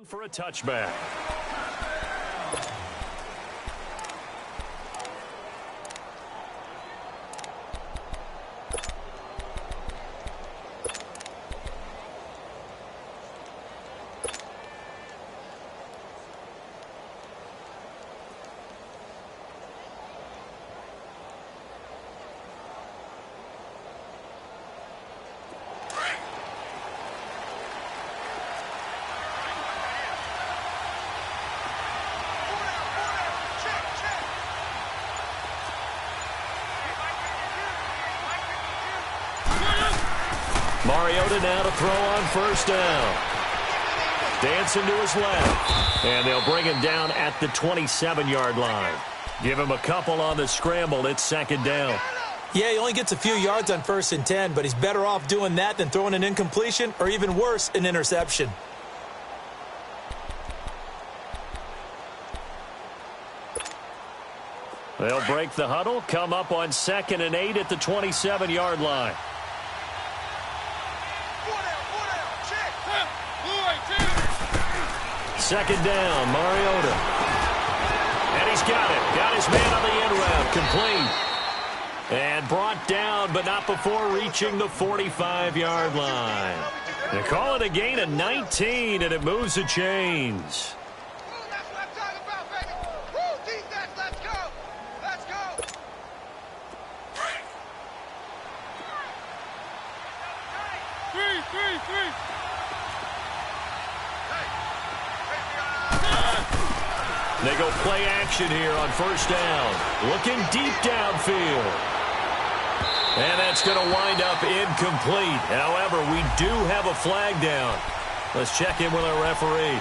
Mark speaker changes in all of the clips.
Speaker 1: For a touchback. Mariota now to throw on first down. Dancing to his left. And they'll bring him down at the 27-yard line. Give him a couple on the scramble. It's second down.
Speaker 2: Yeah, he only gets a few yards on 1st and 10, but he's better off doing that than throwing an incompletion or even worse, an interception.
Speaker 1: They'll break the huddle, come up on 2nd and 8 at the 27-yard line. Second down, Mariota. And he's got it. Got his man on the end route. Complete. And brought down, but not before reaching the 45-yard line. They call it a gain of 19, and it moves the chains.
Speaker 3: That's what I'm talking about, baby. Woo, defense, let's go. Let's go. Three.
Speaker 1: They go play action here on first down. Looking deep downfield. And that's going to wind up incomplete. However, we do have a flag down. Let's check in with our referee.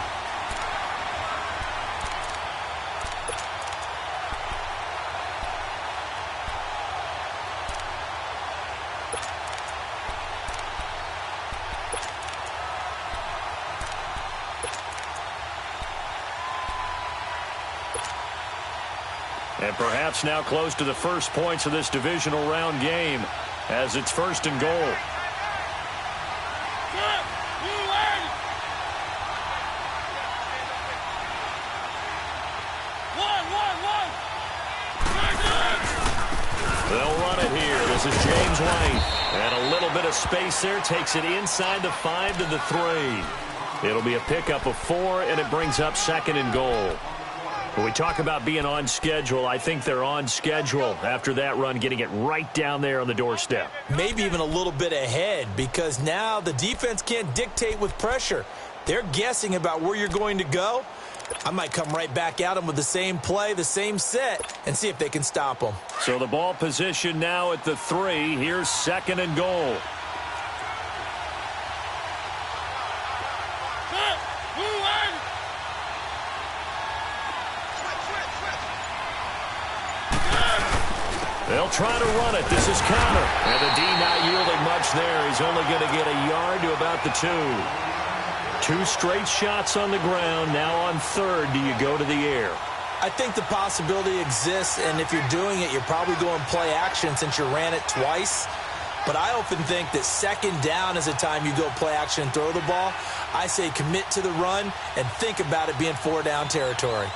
Speaker 1: And perhaps now close to the first points of this divisional round game as it's 1st and goal. They'll run it here. This is James White. And a little bit of space there. Takes it inside the 5 to the 3. It'll be a pickup of 4, and it brings up 2nd and goal. When we talk about being on schedule, I think they're on schedule after that run, getting it right down there on the doorstep.
Speaker 2: Maybe even a little bit ahead, because now the defense can't dictate with pressure. They're guessing about where you're going to go. I might come right back at them with the same play, the same set, and see if they can stop them.
Speaker 1: So the ball position now at the 3. Here's 2nd and goal. They'll try to run it. This is Connor. And the D not yielding much there. He's only going to get a yard to about the 2. 2 straight shots on the ground. Now on 3rd, do you go to the air?
Speaker 2: I think the possibility exists, and if you're doing it, you're probably going play action since you ran it twice. But I often think that 2nd down is the time you go play action and throw the ball. I say commit to the run and think about it being 4-down territory.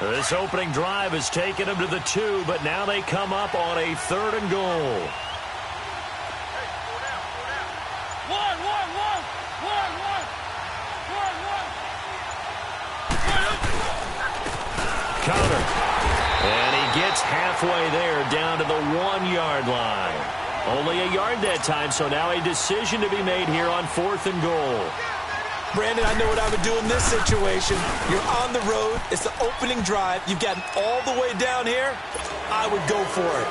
Speaker 1: This opening drive has taken them to the 2, but now they come up on a 3rd and goal. Connor. And he gets halfway there down to the 1-yard line. Only a yard that time, so now a decision to be made here on 4th and goal.
Speaker 2: Brandon, I know what I would do in this situation. You're on the road. It's the opening drive. You've gotten all the way down here. I would go for it.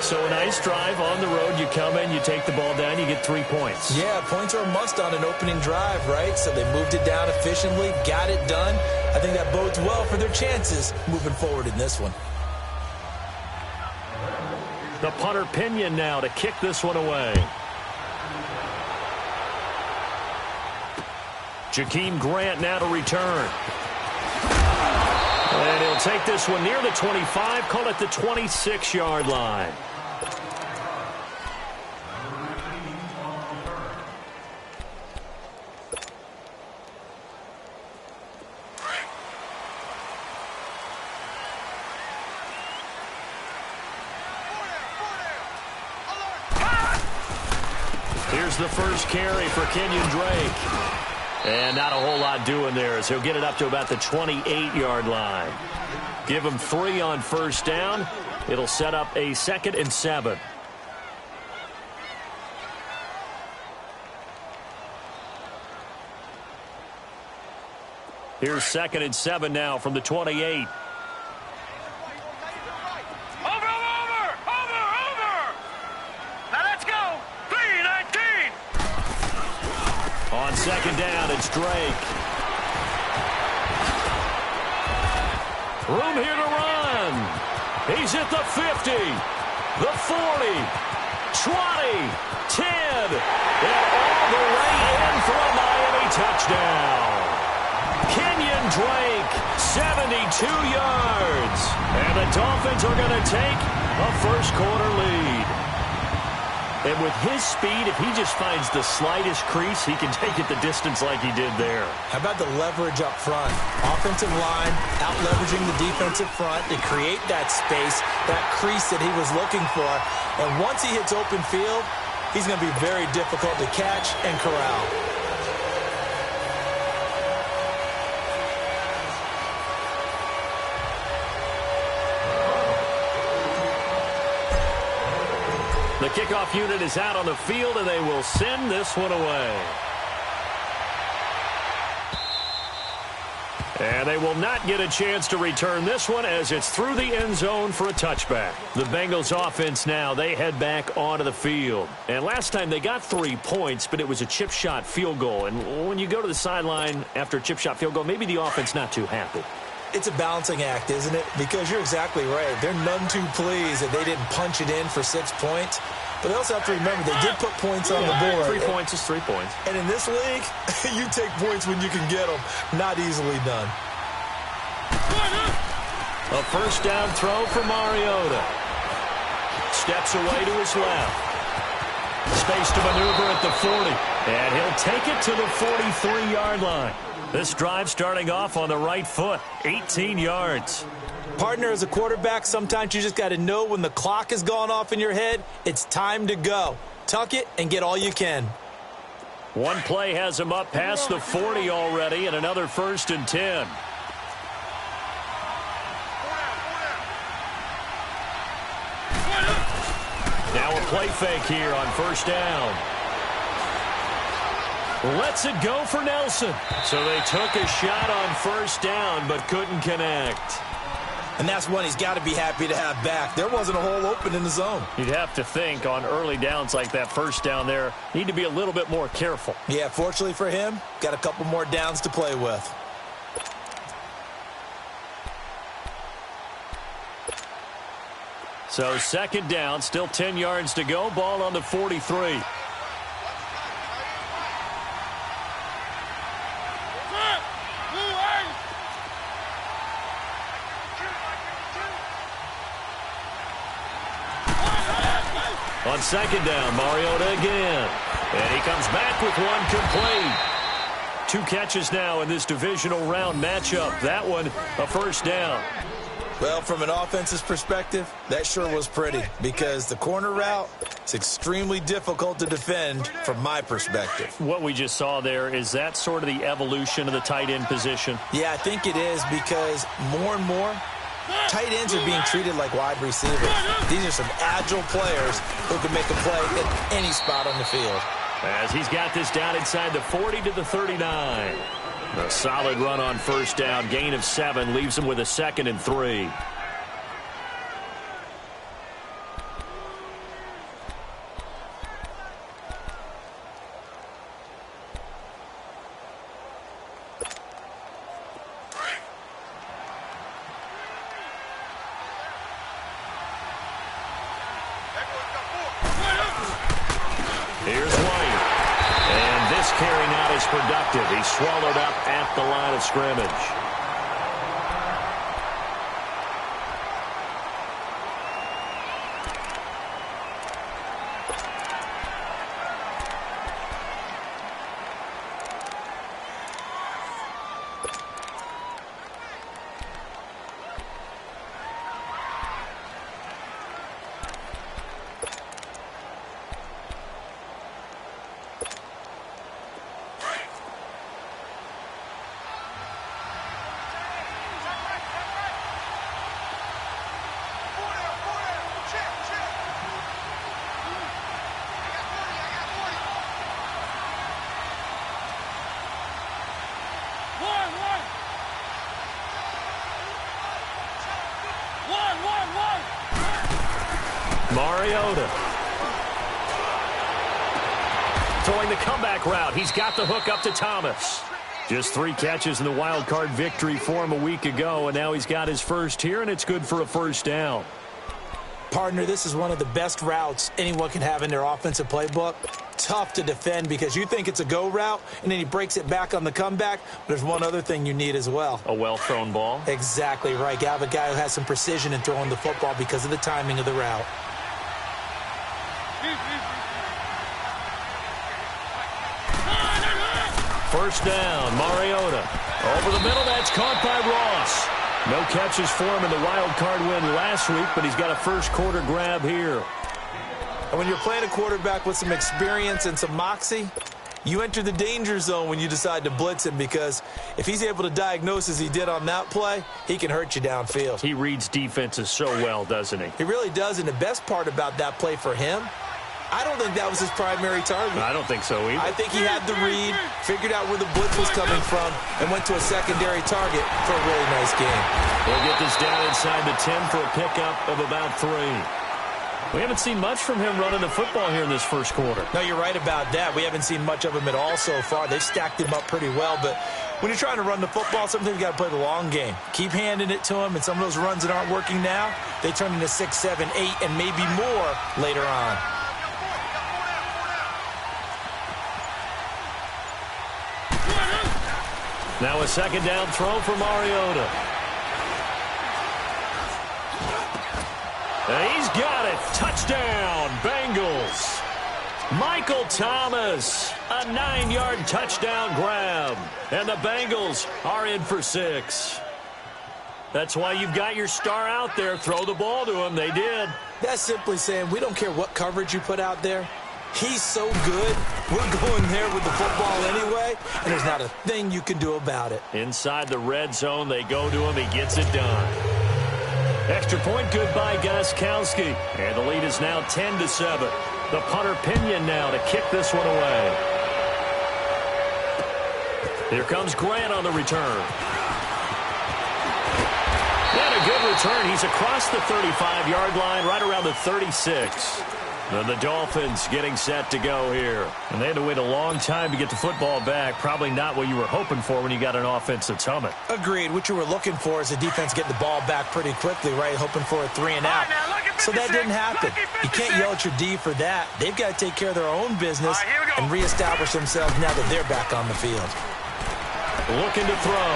Speaker 1: So a nice drive on the road. You come in, you take the ball down, you get 3 points.
Speaker 2: Yeah, points are a must on an opening drive, right? So they moved it down efficiently, got it done. I think that bodes well for their chances moving forward in this one.
Speaker 1: The punter Pinion now to kick this one away. Jakeem Grant now to return. And he'll take this one near the 25, call it the 26-yard line. Here's the first carry for Kenyon Drake. And not a whole lot doing there as he'll get it up to about the 28-yard line. Give him 3 on first down. It'll set up a 2nd and 7. Here's 2nd and 7 now from the 28. On 2nd down, it's Drake. Room here to run. He's at the 50, the 40, 20, 10, and all the way in for a Miami touchdown. Kenyon Drake, 72 yards. And the Dolphins are going to take a first-quarter lead. And with his speed, if he just finds the slightest crease, he can take it the distance like he did there.
Speaker 2: How about the leverage up front? Offensive line out-leveraging the defensive front to create that space, that crease that he was looking for. And once he hits open field, he's going to be very difficult to catch and corral.
Speaker 1: The kickoff unit is out on the field, and they will send this one away. And they will not get a chance to return this one as it's through the end zone for a touchback. The Bengals offense now, they head back onto the field. And last time they got 3 points, but it was a chip shot field goal. And when you go to the sideline after a chip shot field goal, maybe the offense not too happy.
Speaker 2: It's a balancing act, isn't it? Because you're exactly right. They're none too pleased that they didn't punch it in for 6 points. But they also have to remember they did put points on the board.
Speaker 1: 3 points is 3 points.
Speaker 2: And in this league, you take points when you can get them. Not easily done.
Speaker 1: A first down throw for Mariota. Steps away to his left. Space to maneuver at the 40. And he'll take it to the 43-yard line. This drive starting off on the right foot, 18 yards.
Speaker 2: Partner, as a quarterback, sometimes you just got to know when the clock has gone off in your head, it's time to go. Tuck it and get all you can.
Speaker 1: One play has him up past the 40 already, and another 1st and 10. Now a play fake here on first down. Lets it go for Nelson. So they took a shot on first down but couldn't connect.
Speaker 2: And that's one he's got to be happy to have back. There wasn't a hole open in the zone.
Speaker 1: You'd have to think on early downs like that first down there, need to be a little bit more careful.
Speaker 2: Yeah, fortunately for him, got a couple more downs to play with.
Speaker 1: So 2nd down, still 10 yards to go. Ball on the 43. On 2nd down, Mariota again. And he comes back with one complete. 2 catches now in this divisional round matchup. That one, a first down.
Speaker 2: Well, from an offense's perspective, that sure was pretty because the corner route is extremely difficult to defend from my perspective.
Speaker 1: What we just saw there, is that sort of the evolution of the tight end position?
Speaker 2: Yeah, I think it is because more and more, tight ends are being treated like wide receivers. These are some agile players who can make a play at any spot on the field.
Speaker 1: As he's got this down inside the 40 to the 39. A solid run on first down. Gain of 7 leaves him with a 2nd and 3. Here's White. And this carry now to was productive. He swallowed up at the line of scrimmage. Mariota. Throwing the comeback route. He's got the hook up to Thomas. Just 3 catches in the wild card victory for him a week ago, and now he's got his first here, and it's good for a first down.
Speaker 2: Partner, this is one of the best routes anyone can have in their offensive playbook. Tough to defend because you think it's a go route, and then he breaks it back on the comeback. But there's one other thing you need as well.
Speaker 1: A well-thrown ball?
Speaker 2: Exactly right. You have a guy who has some precision in throwing the football because of the timing of the route.
Speaker 1: First down, Mariota. Over the middle, that's caught by Ross. No catches for him in the wild card win last week, but he's got a first quarter grab here.
Speaker 2: And when you're playing a quarterback with some experience and some moxie, you enter the danger zone when you decide to blitz him, because if he's able to diagnose as he did on that play, he can hurt you downfield.
Speaker 1: He reads defenses so well, doesn't he?
Speaker 2: He really does, and the best part about that play for him, I don't think that was his primary target.
Speaker 1: I don't think so either.
Speaker 2: I think he had the read, figured out where the blitz was coming from, and went to a secondary target for a really nice game.
Speaker 1: We'll get this down inside the 10 for a pickup of about 3. We haven't seen much from him running the football here in this first quarter.
Speaker 2: No, you're right about that. We haven't seen much of him at all so far. They've stacked him up pretty well, but when you're trying to run the football, sometimes you got to play the long game. Keep handing it to him, and some of those runs that aren't working now, they turn into 6, 7, 8, and maybe more later on.
Speaker 1: Now a second down throw for Mariota. And he's got it. Touchdown, Bengals. Michael Thomas, a 9-yard touchdown grab. And the Bengals are in for 6. That's why you've got your star out there. Throw the ball to him. They did.
Speaker 2: That's simply saying we don't care what coverage you put out there. He's so good, we're going there with the football anyway, and there's not a thing you can do about it.
Speaker 1: Inside the red zone, they go to him. He gets it done. Extra point good by Gostkowski. And the lead is now 10-7. The punter Pinion now to kick this one away. Here comes Grant on the return. And a good return. He's across the 35-yard line, right around the 36. And the Dolphins getting set to go here. And they had to wait a long time to get the football back. Probably not what you were hoping for when you got an offense that's humming.
Speaker 2: Agreed. What you were looking for is the defense getting the ball back pretty quickly, right? Hoping for a 3 and out. So that didn't happen. You can't yell at your D for that. They've got to take care of their own business and reestablish themselves now that they're back on the field.
Speaker 1: Looking to throw.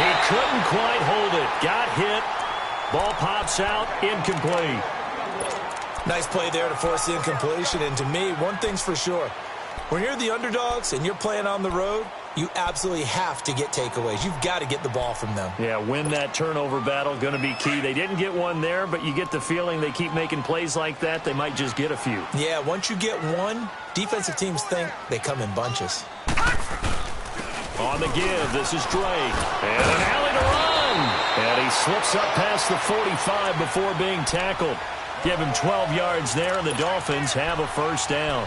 Speaker 1: He couldn't quite hold it. Got hit. Ball pops out. Incomplete.
Speaker 2: Nice play there to force the incompletion. And to me, one thing's for sure. When you're the underdogs and you're playing on the road, you absolutely have to get takeaways. You've got to get the ball from them.
Speaker 1: Yeah, win that turnover battle, going to be key. They didn't get one there, but you get the feeling they keep making plays like that, they might just get a few.
Speaker 2: Yeah, once you get one, defensive teams think they come in bunches.
Speaker 1: On the give, this is Drake. And an alley to run. And he slips up past the 45 before being tackled. Give him 12 yards there, and the Dolphins have a first down.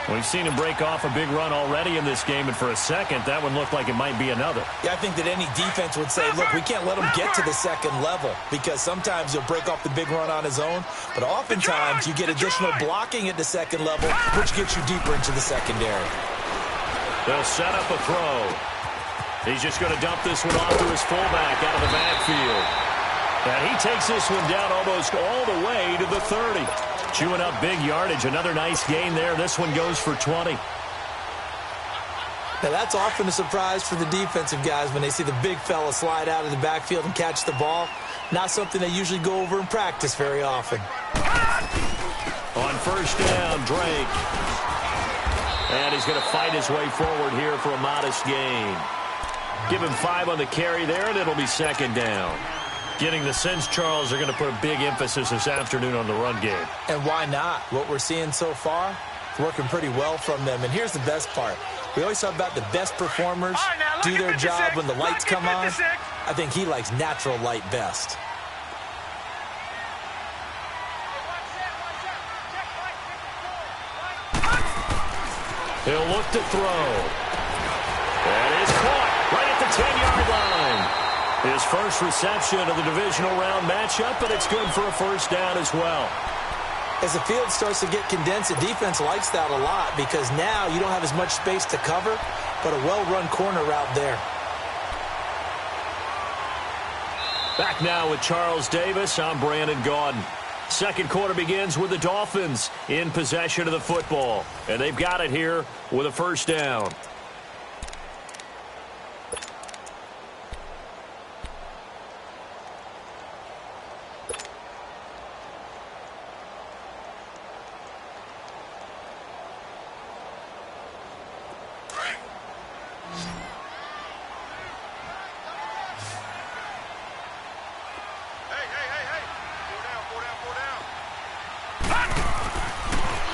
Speaker 1: We've seen him break off a big run already in this game, and for a second, that one looked like it might be another.
Speaker 2: Yeah, I think that any defense would say, look, we can't let him get to the second level, because sometimes he'll break off the big run on his own, but oftentimes you get additional blocking at the second level, which gets you deeper into the secondary.
Speaker 1: They'll set up a throw. He's just going to dump this one off to his fullback out of the backfield. And he takes this one down almost all the way to the 30. Chewing up big yardage. Another nice gain there. This one goes for 20.
Speaker 2: Now, that's often a surprise for the defensive guys when they see the big fella slide out of the backfield and catch the ball. Not something they usually go over in practice very often.
Speaker 1: On first down, Drake. And he's going to fight his way forward here for a modest gain. Give him 5 on the carry there, and it'll be second down. Getting the sense, Charles, are going to put a big emphasis this afternoon on the run game.
Speaker 2: And why not? What we're seeing so far, working pretty well from them. And here's the best part. We always talk about the best performers do their job when the lights come on. I think he likes natural light best.
Speaker 1: He'll look to throw. That is caught right at the 10-yard line. His first reception of the divisional round matchup, and it's good for a first down as well.
Speaker 2: As the field starts to get condensed, the defense likes that a lot because now you don't have as much space to cover, but a well-run corner route there.
Speaker 1: Back now with Charles Davis. I'm Brandon Gaudin. Second quarter begins with the Dolphins in possession of the football, and they've got it here with a first down.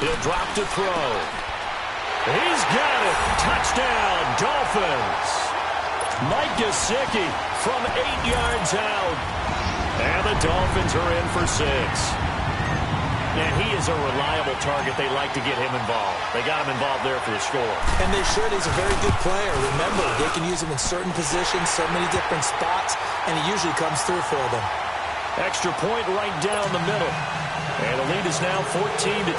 Speaker 1: He'll drop to throw. He's got it. Touchdown, Dolphins. Mike Gesicki from 8 yards out. And the Dolphins are in for 6. And he is a reliable target. They like to get him involved. They got him involved there for the score.
Speaker 2: And they should. He's a very good player. Remember, they can use him in certain positions, so many different spots, and he usually comes through for them.
Speaker 1: Extra point right down the middle. And the lead is now 14-10.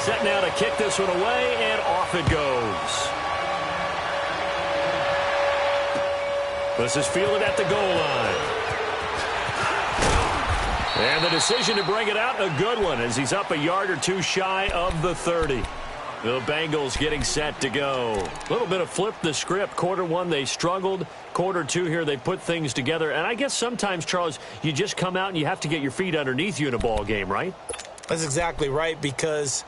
Speaker 1: Set now to kick this one away, and off it goes. This is fielded at the goal line. And the decision to bring it out, a good one, as he's up a yard or two shy of the 30. The Bengals getting set to go. A little bit of flip the script. Quarter one, they struggled. Quarter two here, they put things together. And I guess sometimes, Charles, you just come out and you have to get your feet underneath you in a ball game, right?
Speaker 2: That's exactly right, because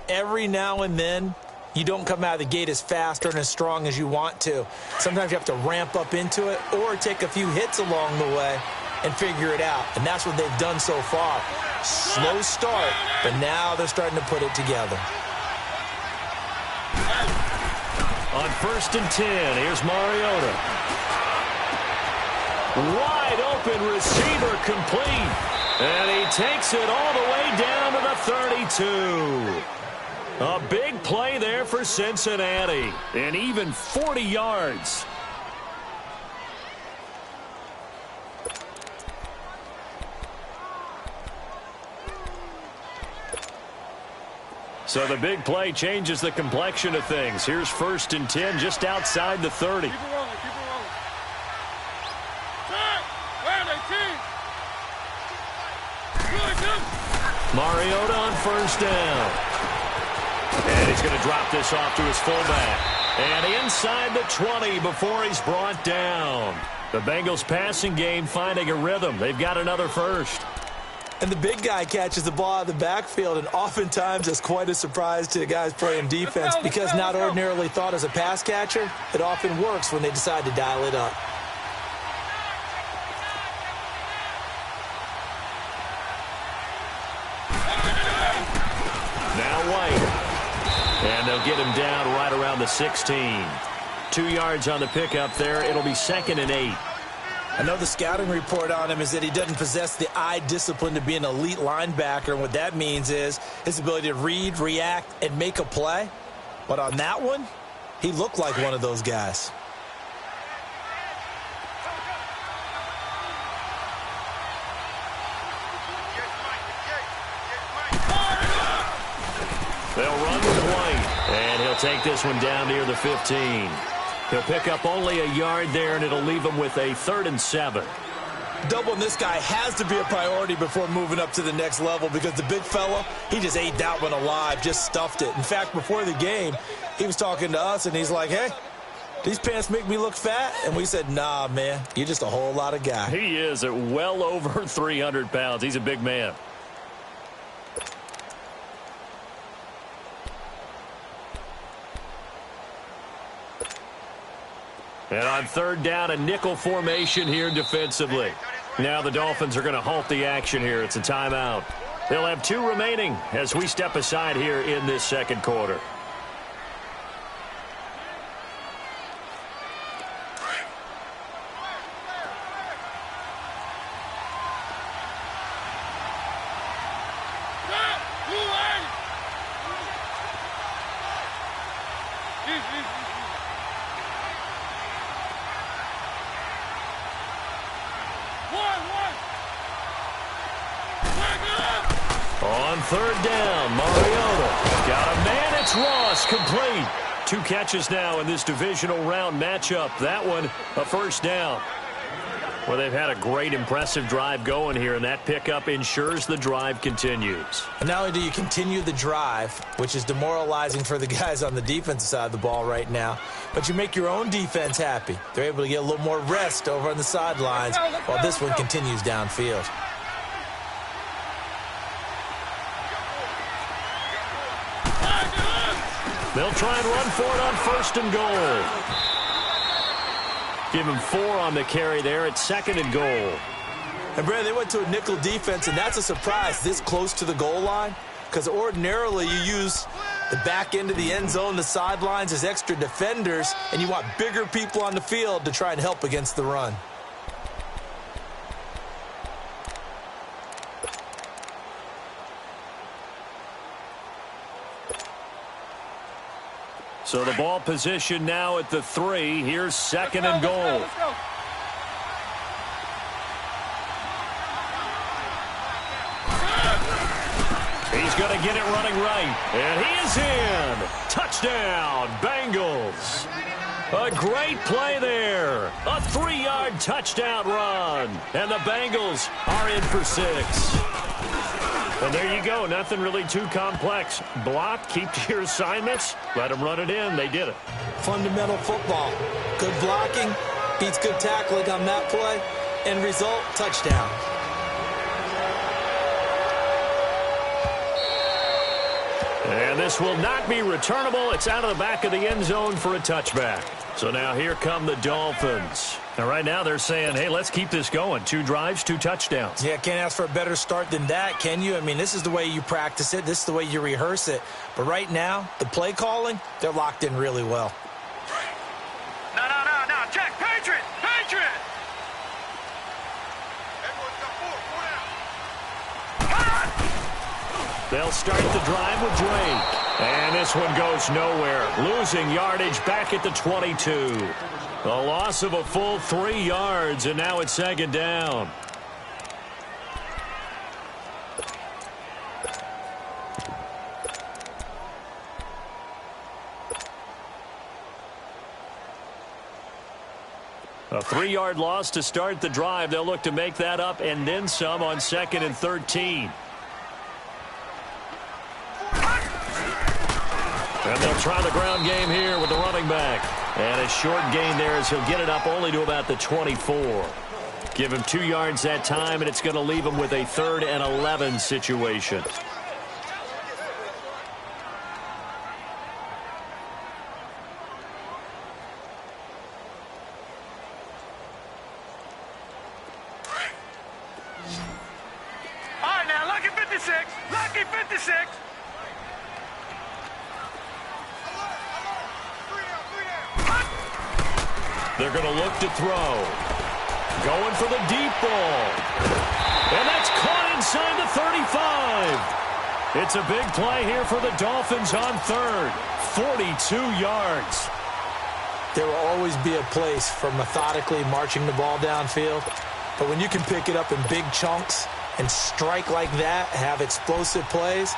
Speaker 2: every now and then you don't come out of the gate as fast or as strong as you want to. Sometimes you have to ramp up into it or take a few hits along the way and figure it out. And that's what they've done so far. Slow start, but now they're starting to put it together.
Speaker 1: On first and 10, here's Mariota. Wide open receiver complete. And he takes it all the way down to the 32. A big play there for Cincinnati. And even 40 yards. So the big play changes the complexion of things. Here's first and 10 just outside the 30.
Speaker 3: Keep it rolling, keep it rolling. Where they,
Speaker 1: Mariota on first down. And he's going to drop this off to his fullback. And inside the 20 before he's brought down. The Bengals passing game finding a rhythm. They've got another first.
Speaker 2: And the big guy catches the ball out of the backfield, and oftentimes it's quite a surprise to the guys playing defense because not ordinarily thought as a pass catcher, it often works when they decide to dial it up.
Speaker 1: Now White. And they'll get him down right around the 16. 2 yards on the pickup there. It'll be second and 8.
Speaker 2: I know the scouting report on him is that he doesn't possess the eye discipline to be an elite linebacker, and what that means is his ability to read, react, and make a play. But on that one, he looked like one of those guys.
Speaker 1: They'll run with White, and he'll take this one down near the 15. He'll pick up only a yard there, and it'll leave him with a 3rd and 7.
Speaker 2: Doubling this guy has to be a priority before moving up to the next level because the big fella, he just ate that one alive, just stuffed it. In fact, before the game, he was talking to us, and he's like, hey, these pants make me look fat? And we said, nah, man, you're just a whole lot of guy.
Speaker 1: He is at well over 300 pounds. He's a big man. And on third down, a nickel formation here defensively. Now the Dolphins are going to halt the action here. It's a timeout. They'll have 2 remaining as we step aside here in this second quarter. On third down, Mariota got a man. It's Ross, complete. 2 catches now in this divisional round matchup. That one, a first down. Well, they've had a great, impressive drive going here, and that pickup ensures the drive continues.
Speaker 2: And not only do you continue the drive, which is demoralizing for the guys on the defensive side of the ball right now, but you make your own defense happy. They're able to get a little more rest over on the sidelines while this one continues downfield.
Speaker 1: They'll try and run for it on first and goal. Give him 4 on the carry there at second and goal.
Speaker 2: And, Brad, they went to a nickel defense, and that's a surprise this close to the goal line because ordinarily you use the back end of the end zone, the sidelines as extra defenders, and you want bigger people on the field to try and help against the run.
Speaker 1: So the ball position now at the 3. Here's second and goal. He's going to get it running right. And he is in. Touchdown, Bengals. A great play there. A 3-yard touchdown run. And the Bengals are in for 6. And there you go. Nothing really too complex. Block, keep to your assignments, let them run it in. They did it.
Speaker 2: Fundamental football. Good blocking beats good tackling on that play. End result, touchdown.
Speaker 1: And this will not be returnable. It's out of the back of the end zone for a touchback. So now here come the Dolphins. Now right now they're saying, hey, let's keep this going. 2 drives, 2 touchdowns.
Speaker 2: Yeah, can't ask for a better start than that, can you? I mean, this is the way you practice it. This is the way you rehearse it. But right now, the play calling, they're locked in really well.
Speaker 3: No. Check. Patriot.
Speaker 1: They'll start the drive with Drake. And this one goes nowhere. Losing yardage back at the 22. A loss of a full 3 yards, and now it's second down. A 3-yard loss to start the drive. They'll look to make that up and then some on second and 13. And they'll try the ground game here with the running back. And a short gain there as he'll get it up only to about the 24. Give him 2 yards that time, and it's going to leave him with a 3rd and 11 situation.
Speaker 3: All right, now, lucky 56. Lucky 56.
Speaker 1: They're going to look to throw. Going for the deep ball. And that's caught inside the 35. It's a big play here for the Dolphins on 3rd. 42 yards.
Speaker 2: There will always be a place for methodically marching the ball downfield. But when you can pick it up in big chunks and strike like that, have explosive plays,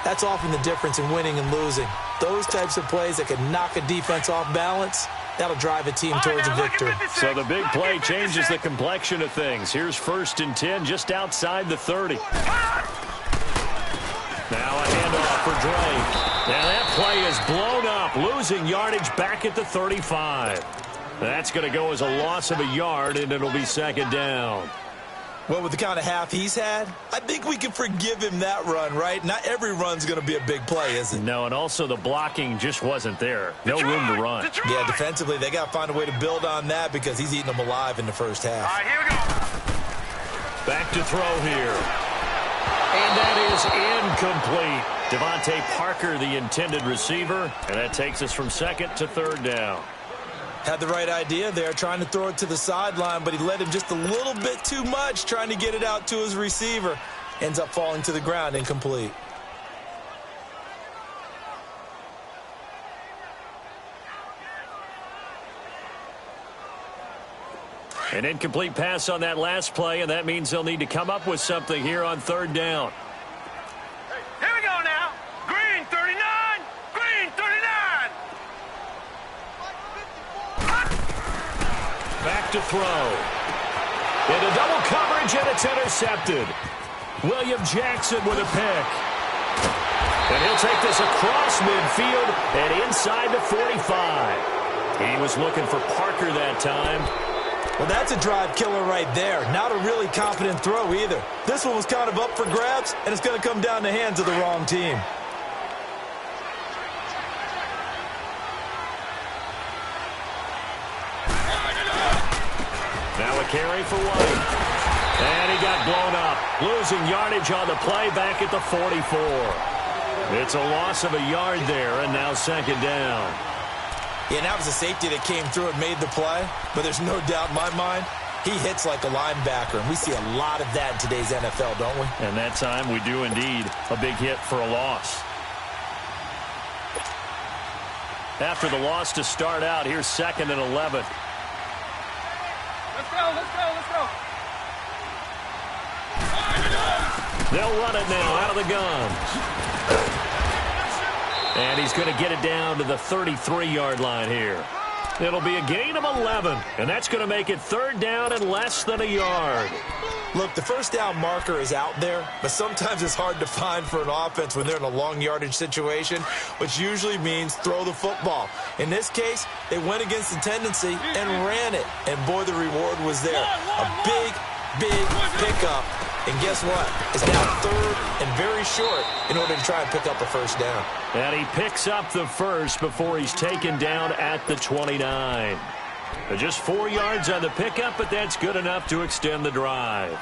Speaker 2: that's often the difference in winning and losing. Those types of plays that can knock a defense off balance, That'll drive a team towards a victory.
Speaker 1: So the big play changes the complexion of things. Here's 1st and 10 just outside the 30. Now a handoff for Drake. Now that play is blown up, losing yardage back at the 35. That's going to go as a loss of a yard, and it'll be 2nd down.
Speaker 2: Well, with the kind of half he's had, I think we can forgive him that run, right? Not every run's going to be a big play, is it?
Speaker 1: No, and also the blocking just wasn't there. No room to run.
Speaker 2: Yeah, defensively, they got to find a way to build on that because he's eating them alive in the first half.
Speaker 3: All right, here we go.
Speaker 1: Back to throw here. And that is incomplete. Devontae Parker, the intended receiver, and that takes us from 2nd to 3rd down.
Speaker 2: Had the right idea there, trying to throw it to the sideline, but he led him just a little bit too much, trying to get it out to his receiver. Ends up falling to the ground, incomplete.
Speaker 1: An incomplete pass on that last play, and that means they'll need to come up with something here on 3rd down.
Speaker 3: Here we go now. Green 39. Green 39.
Speaker 1: Back to throw. Into double coverage, and it's intercepted. William Jackson with a pick. And he'll take this across midfield and inside the 45. He was looking for Parker that time.
Speaker 2: Well, that's a drive killer right there. Not a really confident throw either. This one was kind of up for grabs, and it's going to come down the hands of the wrong team.
Speaker 1: Now a carry for White. And he got blown up. Losing yardage on the play back at the 44. It's a loss of a yard there, and now 2nd down.
Speaker 2: Yeah, and that was a safety that came through and made the play. But there's no doubt in my mind, he hits like a linebacker. And we see a lot of that in today's NFL, don't we?
Speaker 1: And that time we do indeed. A big hit for a loss. After the loss to start out, here's 2nd and 11.
Speaker 3: Let's go, let's go, let's go.
Speaker 1: They'll run it now out of the gun. And he's going to get it down to the 33-yard line here. It'll be a gain of 11, and that's going to make it 3rd down and less than a yard.
Speaker 2: Look, the first down marker is out there, but sometimes it's hard to find for an offense when they're in a long yardage situation, which usually means throw the football. In this case, they went against the tendency and ran it, and boy, the reward was there. A big pickup. And guess what? It's now 3rd and very short in order to try and pick up a first down.
Speaker 1: And he picks up the first before he's taken down at the 29. Just 4 yards on the pickup, but that's good enough to extend the drive.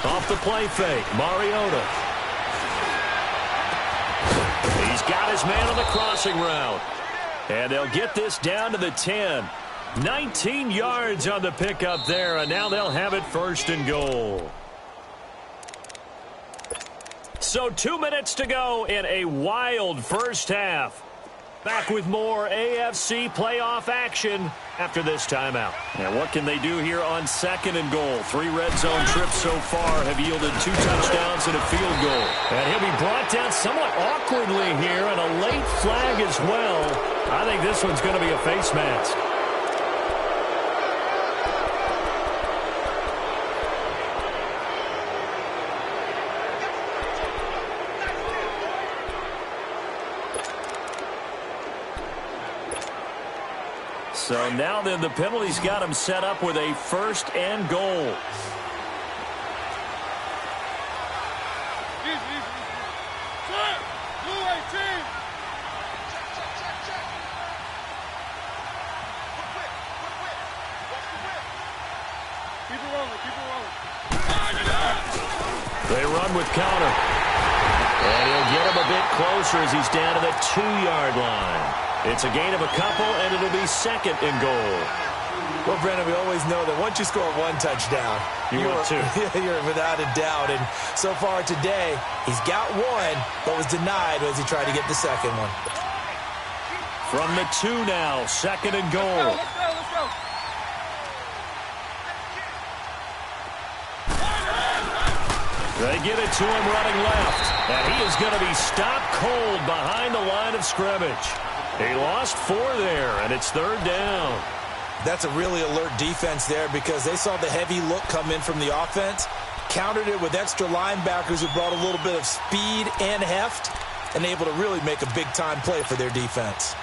Speaker 1: Off the play fake, Mariota. He's got his man on the crossing route. And they'll get this down to the 10. 19 yards on the pickup there, and now they'll have it 1st and goal. So 2 minutes to go in a wild first half. Back with more AFC playoff action after this timeout. And what can they do here on 2nd and goal? 3 red zone trips so far have yielded 2 touchdowns and a field goal. And he'll be brought down somewhat awkwardly here, and a late flag as well. I think this one's going to be a face mask. So now then the penalty's got him set up with a 1st and goal. They run with counter. And he'll get him a bit closer as he's down to the 2-yard line. It's a gain of a couple, and it'll be 2nd and goal.
Speaker 2: Well, Brandon, we always know that once you score one touchdown,
Speaker 1: you're
Speaker 2: without a doubt. And so far today, he's got one, but was denied as he tried to get the second one.
Speaker 1: From the 2 now, 2nd and goal.
Speaker 3: Let's go.
Speaker 1: They get it to him running left, and he is going to be stopped cold behind the line of scrimmage. He lost 4 there, and it's 3rd down.
Speaker 2: That's a really alert defense there because they saw the heavy look come in from the offense, countered it with extra linebackers who brought a little bit of speed and heft, and able to really make a big-time play for their defense.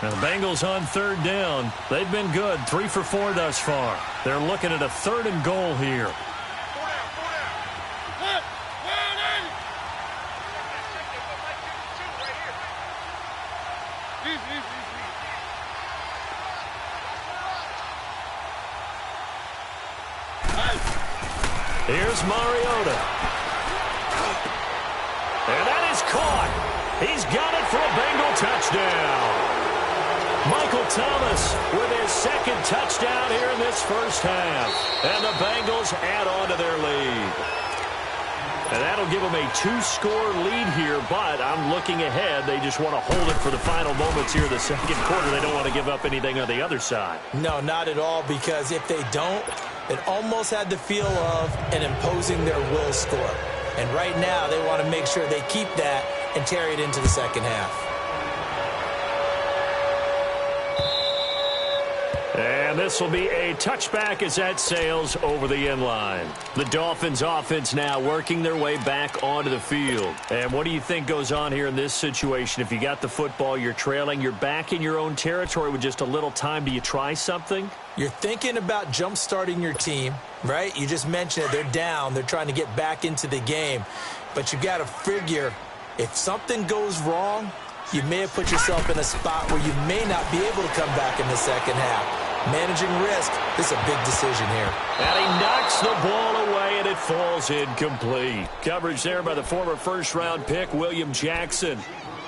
Speaker 1: Now the Bengals on 3rd down. They've been good, 3 for 4 thus far. They're looking at a 3rd and goal here. Here's Mariota. And that is caught. He's got it for a Bengal touchdown. Michael Thomas with his 2nd touchdown here in this first half. And the Bengals add on to their lead. And that'll give them a 2-score lead here, but I'm looking ahead. They just want to hold it for the final moments here in the 2nd quarter. They don't want to give up anything on the other side.
Speaker 2: No, not at all, because if they don't, it almost had the feel of an imposing their will score. And right now, they want to make sure they keep that and carry it into the 2nd half.
Speaker 1: And this will be a touchback as that sails over the end line. The Dolphins offense now working their way back onto the field. And what do you think goes on here in this situation? If you got the football, you're trailing, you're back in your own territory with just a little time. Do you try something?
Speaker 2: You're thinking about jump-starting your team, right? You just mentioned it. They're down. They're trying to get back into the game. But you got to figure if something goes wrong, you may have put yourself in a spot where you may not be able to come back in the 2nd half. Managing risk, this is a big decision here.
Speaker 1: And he knocks the ball away, and it falls incomplete. Coverage there by the former first-round pick, William Jackson.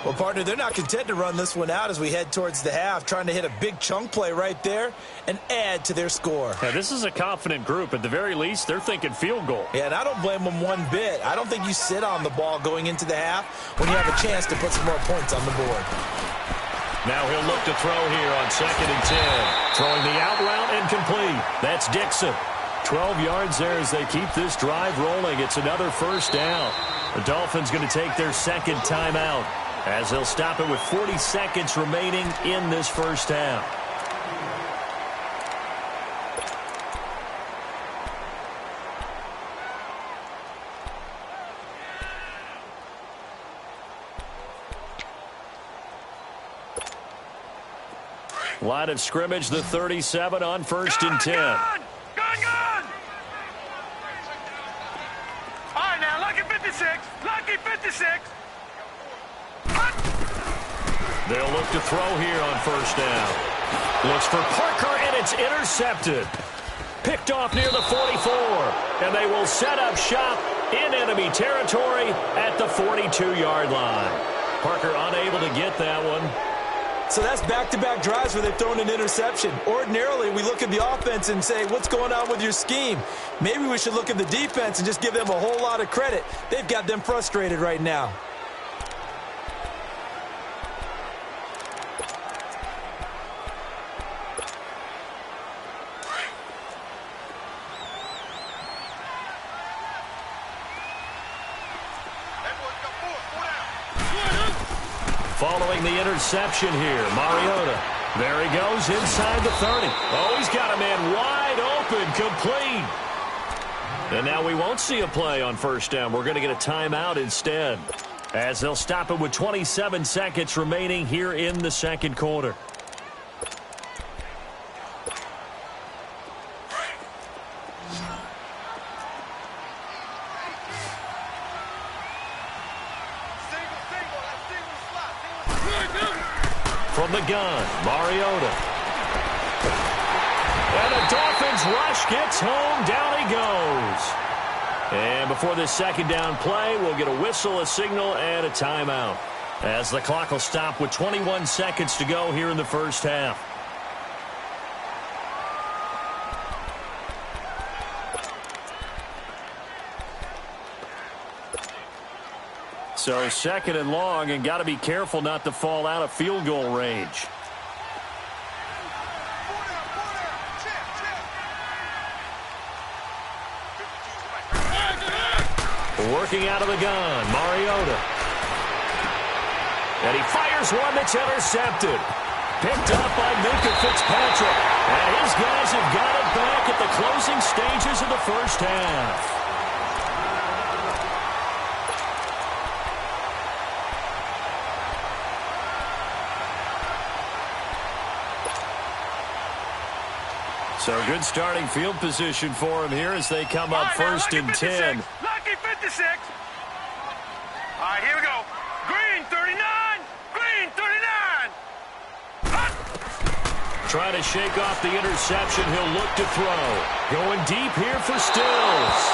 Speaker 2: Well, partner, they're not content to run this one out as we head towards the half, trying to hit a big chunk play right there and add to their score.
Speaker 1: Now, this is a confident group. At the very least, they're thinking field goal.
Speaker 2: Yeah, and I don't blame them one bit. I don't think you sit on the ball going into the half when you have a chance to put some more points on the board.
Speaker 1: Now he'll look to throw here on 2nd and 10. Throwing the out route incomplete. That's Dixon. 12 yards there as they keep this drive rolling. It's another first down. The Dolphins going to take their 2nd timeout as they'll stop it with 40 seconds remaining in this first half. Line of scrimmage, the 37 on 1st and 10.
Speaker 3: Gun! All right, now, lucky 56. Lucky 56.
Speaker 1: They'll look to throw here on 1st down. Looks for Parker, and it's intercepted. Picked off near the 44. And they will set up shop in enemy territory at the 42-yard line. Parker unable to get that one.
Speaker 2: So that's back-to-back drives where they've thrown an interception. Ordinarily, we look at the offense and say, what's going on with your scheme? Maybe we should look at the defense and just give them a whole lot of credit. They've got them frustrated right now.
Speaker 1: Following the interception here, Mariota. There he goes inside the 30. Oh, he's got a man wide open, complete. And now we won't see a play on 1st down. We're going to get a timeout instead, as they'll stop it with 27 seconds remaining here in the 2nd quarter. From the gun, Mariota. And the Dolphins rush gets home. Down he goes. And before this 2nd down play, we'll get a whistle, a signal, and a timeout. As the clock will stop with 21 seconds to go here in the first half. So second and long, and got to be careful not to fall out of field goal range. Working out of the gun, Mariota. And he fires one that's intercepted. Picked up by Minka Fitzpatrick. And his guys have got it back at the closing stages of the first half. So good starting field position for him here as they come up first and 10.
Speaker 3: Lucky 56. All right, here we go. Green 39. Green 39.
Speaker 1: Trying to shake off the interception. He'll look to throw. Going deep here for Stills.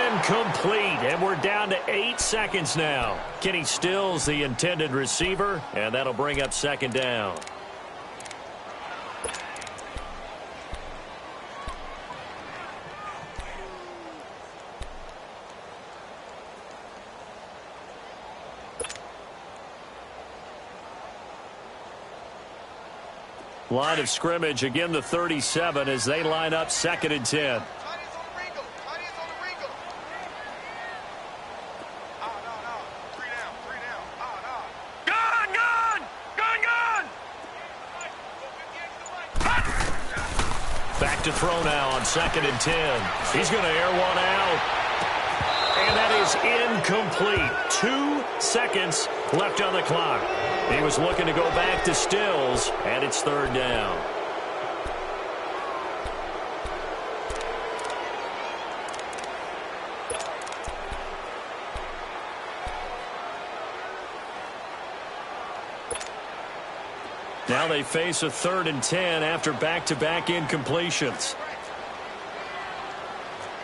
Speaker 1: Incomplete. And we're down to 8 seconds now. Kenny Stills, the intended receiver, and that'll bring up second down. Line of scrimmage, again the 37 as they line up second and 10. Back to throw now on second and 10. He's going to air one out. And that is incomplete. 2 seconds left on the clock. He was looking to go back to Stills, and it's third down. Now they face a third and 10 after back-to-back incompletions.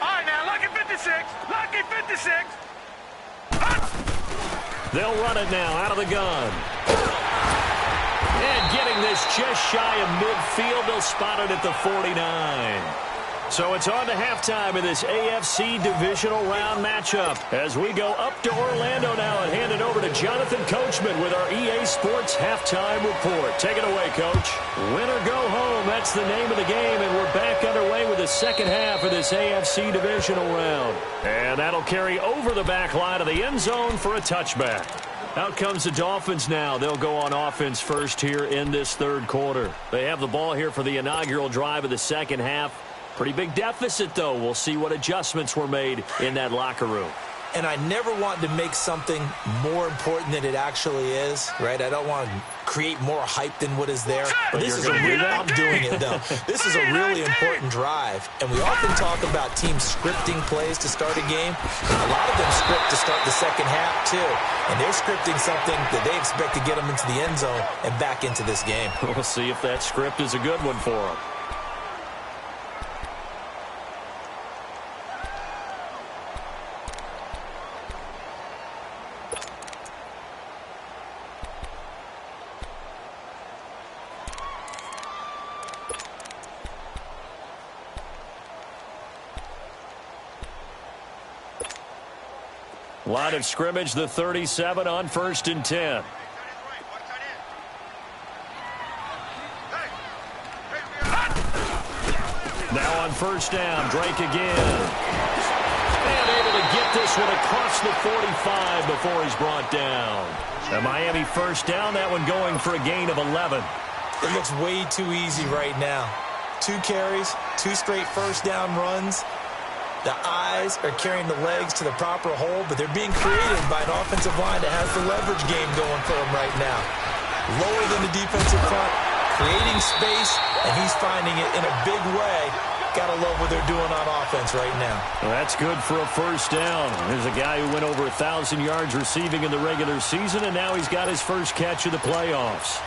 Speaker 3: All right, now, lucky 56. Lucky 56.
Speaker 1: They'll run it now out of the gun. And getting this just shy of midfield, they'll spot it at the 49. So it's on to halftime in this AFC divisional round matchup as we go up to Orlando now and hand it over to Jonathan Coachman with our EA Sports halftime report. Take it away, Coach. Win or go home, that's the name of the game, and we're back underway with the second half of this AFC divisional round. And that'll carry over the back line of the end zone for a touchback. Out comes the Dolphins now. They'll go on offense first here in this third quarter. They have the ball here for the inaugural drive of the second half. Pretty big deficit, though. We'll see what adjustments were made in that locker room.
Speaker 2: And I never want to make something more important than it actually is, right? I don't want to create more hype than what is there. But this is a real, I'm doing it, though. This is a really important drive. And we often talk about teams scripting plays to start a game. A lot of them script to start the second half, too. And they're scripting something that they expect to get them into the end zone and back into this game.
Speaker 1: We'll see if that script is a good one for them. Line of scrimmage, the 37 on first and 10. Now on first down, Drake again. And able to get this one across the 45 before he's brought down. A Miami first down, that one going for a gain of 11.
Speaker 2: It looks way too easy right now. 2 carries, 2 straight first down runs. The eyes are carrying the legs to the proper hole, but they're being created by an offensive line that has the leverage game going for them right now. Lower than the defensive front, creating space, and he's finding it in a big way. Gotta love what they're doing on offense right now.
Speaker 1: Well, that's good for a first down. There's a guy who went over 1,000 yards receiving in the regular season, and now he's got his first catch of the playoffs.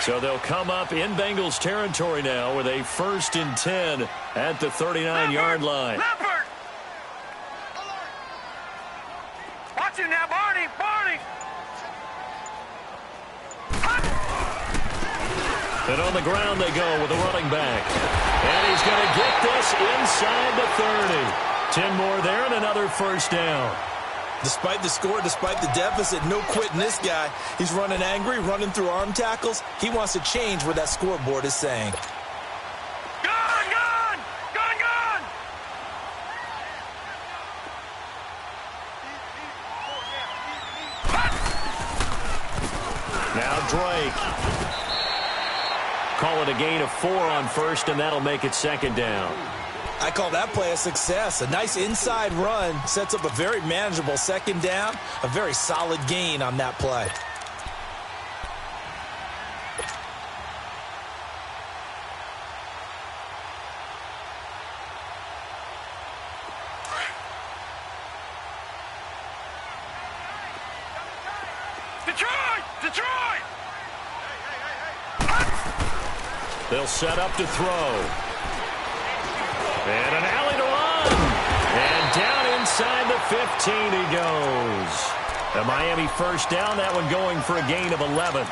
Speaker 1: So they'll come up in Bengals territory now with a first and 10 at the 39-yard line. And on the ground they go with a running back. And he's going to get this inside the 30. 10 more there and another first down.
Speaker 2: Despite the score, despite the deficit, no quitting this guy. He's running angry, running through arm tackles. He wants to change what that scoreboard is saying.
Speaker 3: Gone, gone! Gone, gone!
Speaker 1: Now Drake. Call it a gain of 4 on first, and that'll make it second down.
Speaker 2: I call that play a success. A nice inside run sets up a very manageable second down. A very solid gain on that play.
Speaker 3: Detroit! Detroit!
Speaker 1: They'll set up to throw. And an alley to run. And down inside the 15 he goes. A Miami first down, that one going for a gain of 11.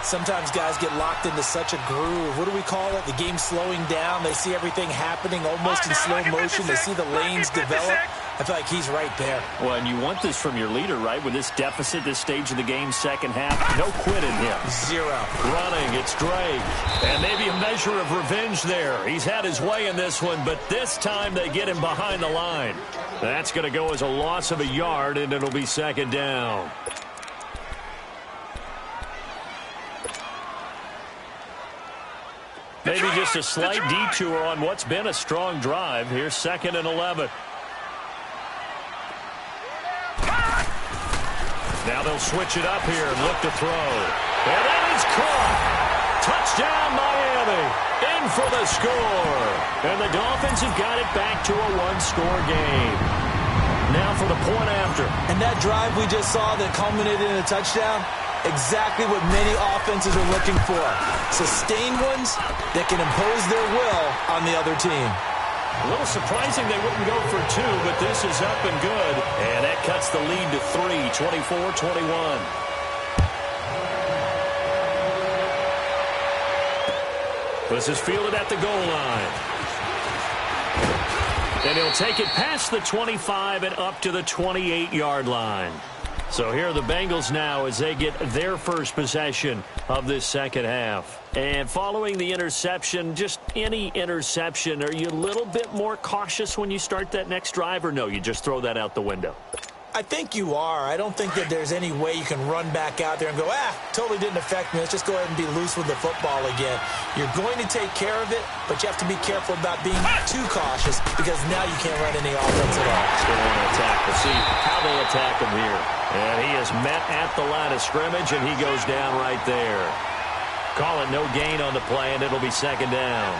Speaker 2: Sometimes guys get locked into such a groove. What do we call it? The game slowing down. They see everything happening almost in slow motion. They see the lanes develop. I feel like he's right there.
Speaker 1: Well, and you want this from your leader, right? With this deficit, this stage of the game, second half, no quit in him.
Speaker 2: 0.
Speaker 1: Running, it's Drake. And maybe a measure of revenge there. He's had his way in this one, but this time they get him behind the line. That's going to go as a loss of a yard, and it'll be second down. Maybe just a slight detour on what's been a strong drive. Here's 2nd and 11. Now they'll switch it up here and look to throw. And that is caught. Touchdown, Miami. In for the score. And the Dolphins have got it back to a one-score game. Now for the point after.
Speaker 2: And that drive we just saw that culminated in a touchdown, exactly what many offenses are looking for. Sustained ones that can impose their will on the other team.
Speaker 1: A little surprising they wouldn't go for 2, but this is up and good. And that cuts the lead to 3, 24-21. This is fielded at the goal line. And he'll take it past the 25 and up to the 28-yard line. So here are the Bengals now as they get their first possession of this second half. And following the interception, just any interception, are you a little bit more cautious when you start that next drive, or no, you just throw that out the window?
Speaker 2: I think you are. I don't think that there's any way you can run back out there and go, totally didn't affect me. Let's just go ahead and be loose with the football again. You're going to take care of it, but you have to be careful about being too cautious because now you can't run any offense at all.
Speaker 1: Still want to attack. We'll see how they attack him here. And he is met at the line of scrimmage, and he goes down right there. Call it no gain on the play, and it'll be second down.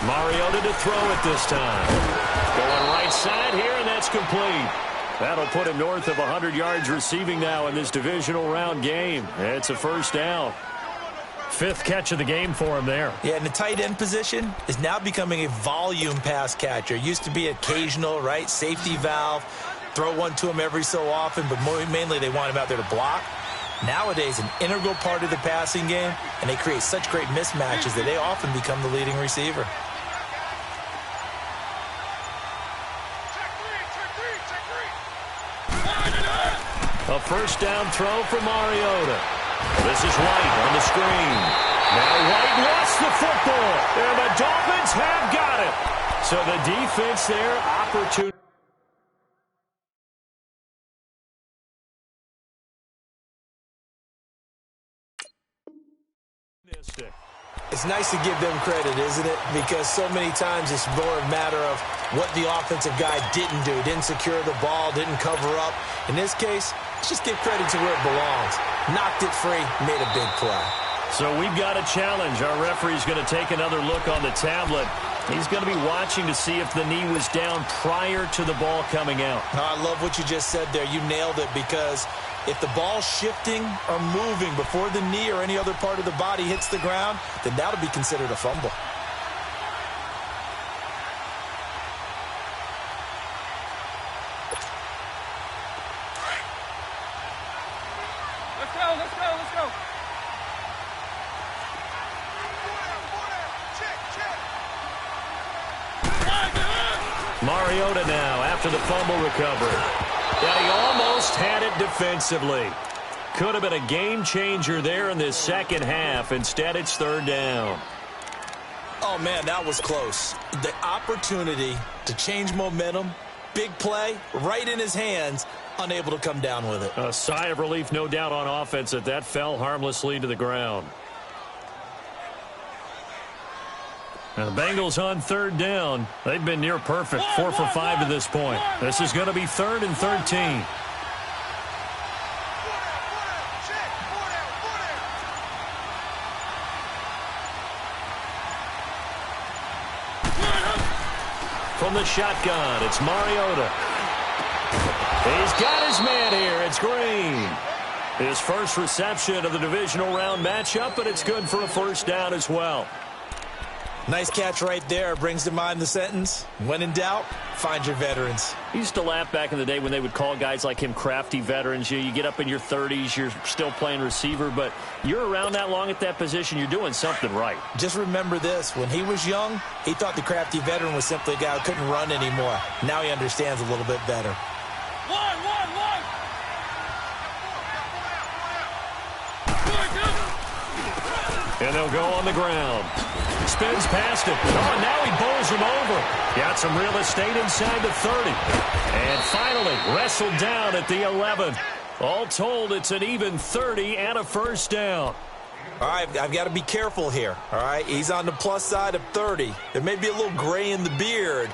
Speaker 1: Mariota to throw it this time. Going right side here, and that's complete. That'll put him north of 100 yards receiving now in this divisional round game. It's a first down. 5th catch of the game for him there.
Speaker 2: Yeah, and the tight end position is now becoming a volume pass catcher. Used to be occasional, right? Safety valve. Throw one to him every so often, but mainly they want him out there to block. Nowadays, an integral part of the passing game, and they create such great mismatches that they often become the leading receiver.
Speaker 1: A first down throw for Mariota. This is White on the screen. Now White lost the football, and the Dolphins have got it. So the defense there, opportunity.
Speaker 2: It's nice to give them credit, isn't it? Because so many times it's more a matter of what the offensive guy didn't do. Didn't secure the ball, didn't cover up. In this case, let's just give credit to where it belongs. Knocked it free, made a big play.
Speaker 1: So we've got a challenge. Our referee's going to take another look on the tablet. He's going to be watching to see if the knee was down prior to the ball coming out.
Speaker 2: I love what you just said there. You nailed it, because if the ball's shifting or moving before the knee or any other part of the body hits the ground, then that'll be considered a fumble.
Speaker 3: Let's go, let's go, let's go.
Speaker 1: Mariota now after the fumble recovery. Yeah, he almost had it defensively. Could have been a game changer there in this second half. Instead, it's third down.
Speaker 2: Oh, man, that was close. The opportunity to change momentum, big play, right in his hands, unable to come down with it.
Speaker 1: A sigh of relief, no doubt, on offense that fell harmlessly to the ground. Now the Bengals on third down. They've been near perfect, 4 for 5 to this point. This is going to be 3rd and 13. From the shotgun, it's Mariota. He's got his man here. It's Green. His first reception of the divisional round matchup, but it's good for a first down as well.
Speaker 2: Nice catch right there. Brings to mind the sentence, when in doubt, find your veterans.
Speaker 1: I used to laugh back in the day when they would call guys like him crafty veterans. You get up in your 30s, you're still playing receiver, but you're around that long at that position, you're doing something right.
Speaker 2: Just remember this. When he was young, he thought the crafty veteran was simply a guy who couldn't run anymore. Now he understands a little bit better.
Speaker 1: And they'll go on the ground. Spins past it. Oh, and now he bowls him over. Got some real estate inside the 30. And finally wrestled down at the 11. All told, it's an even 30 and a first down.
Speaker 2: All right, I've got to be careful here. All right, he's on the plus side of 30. There may be a little gray in the beard,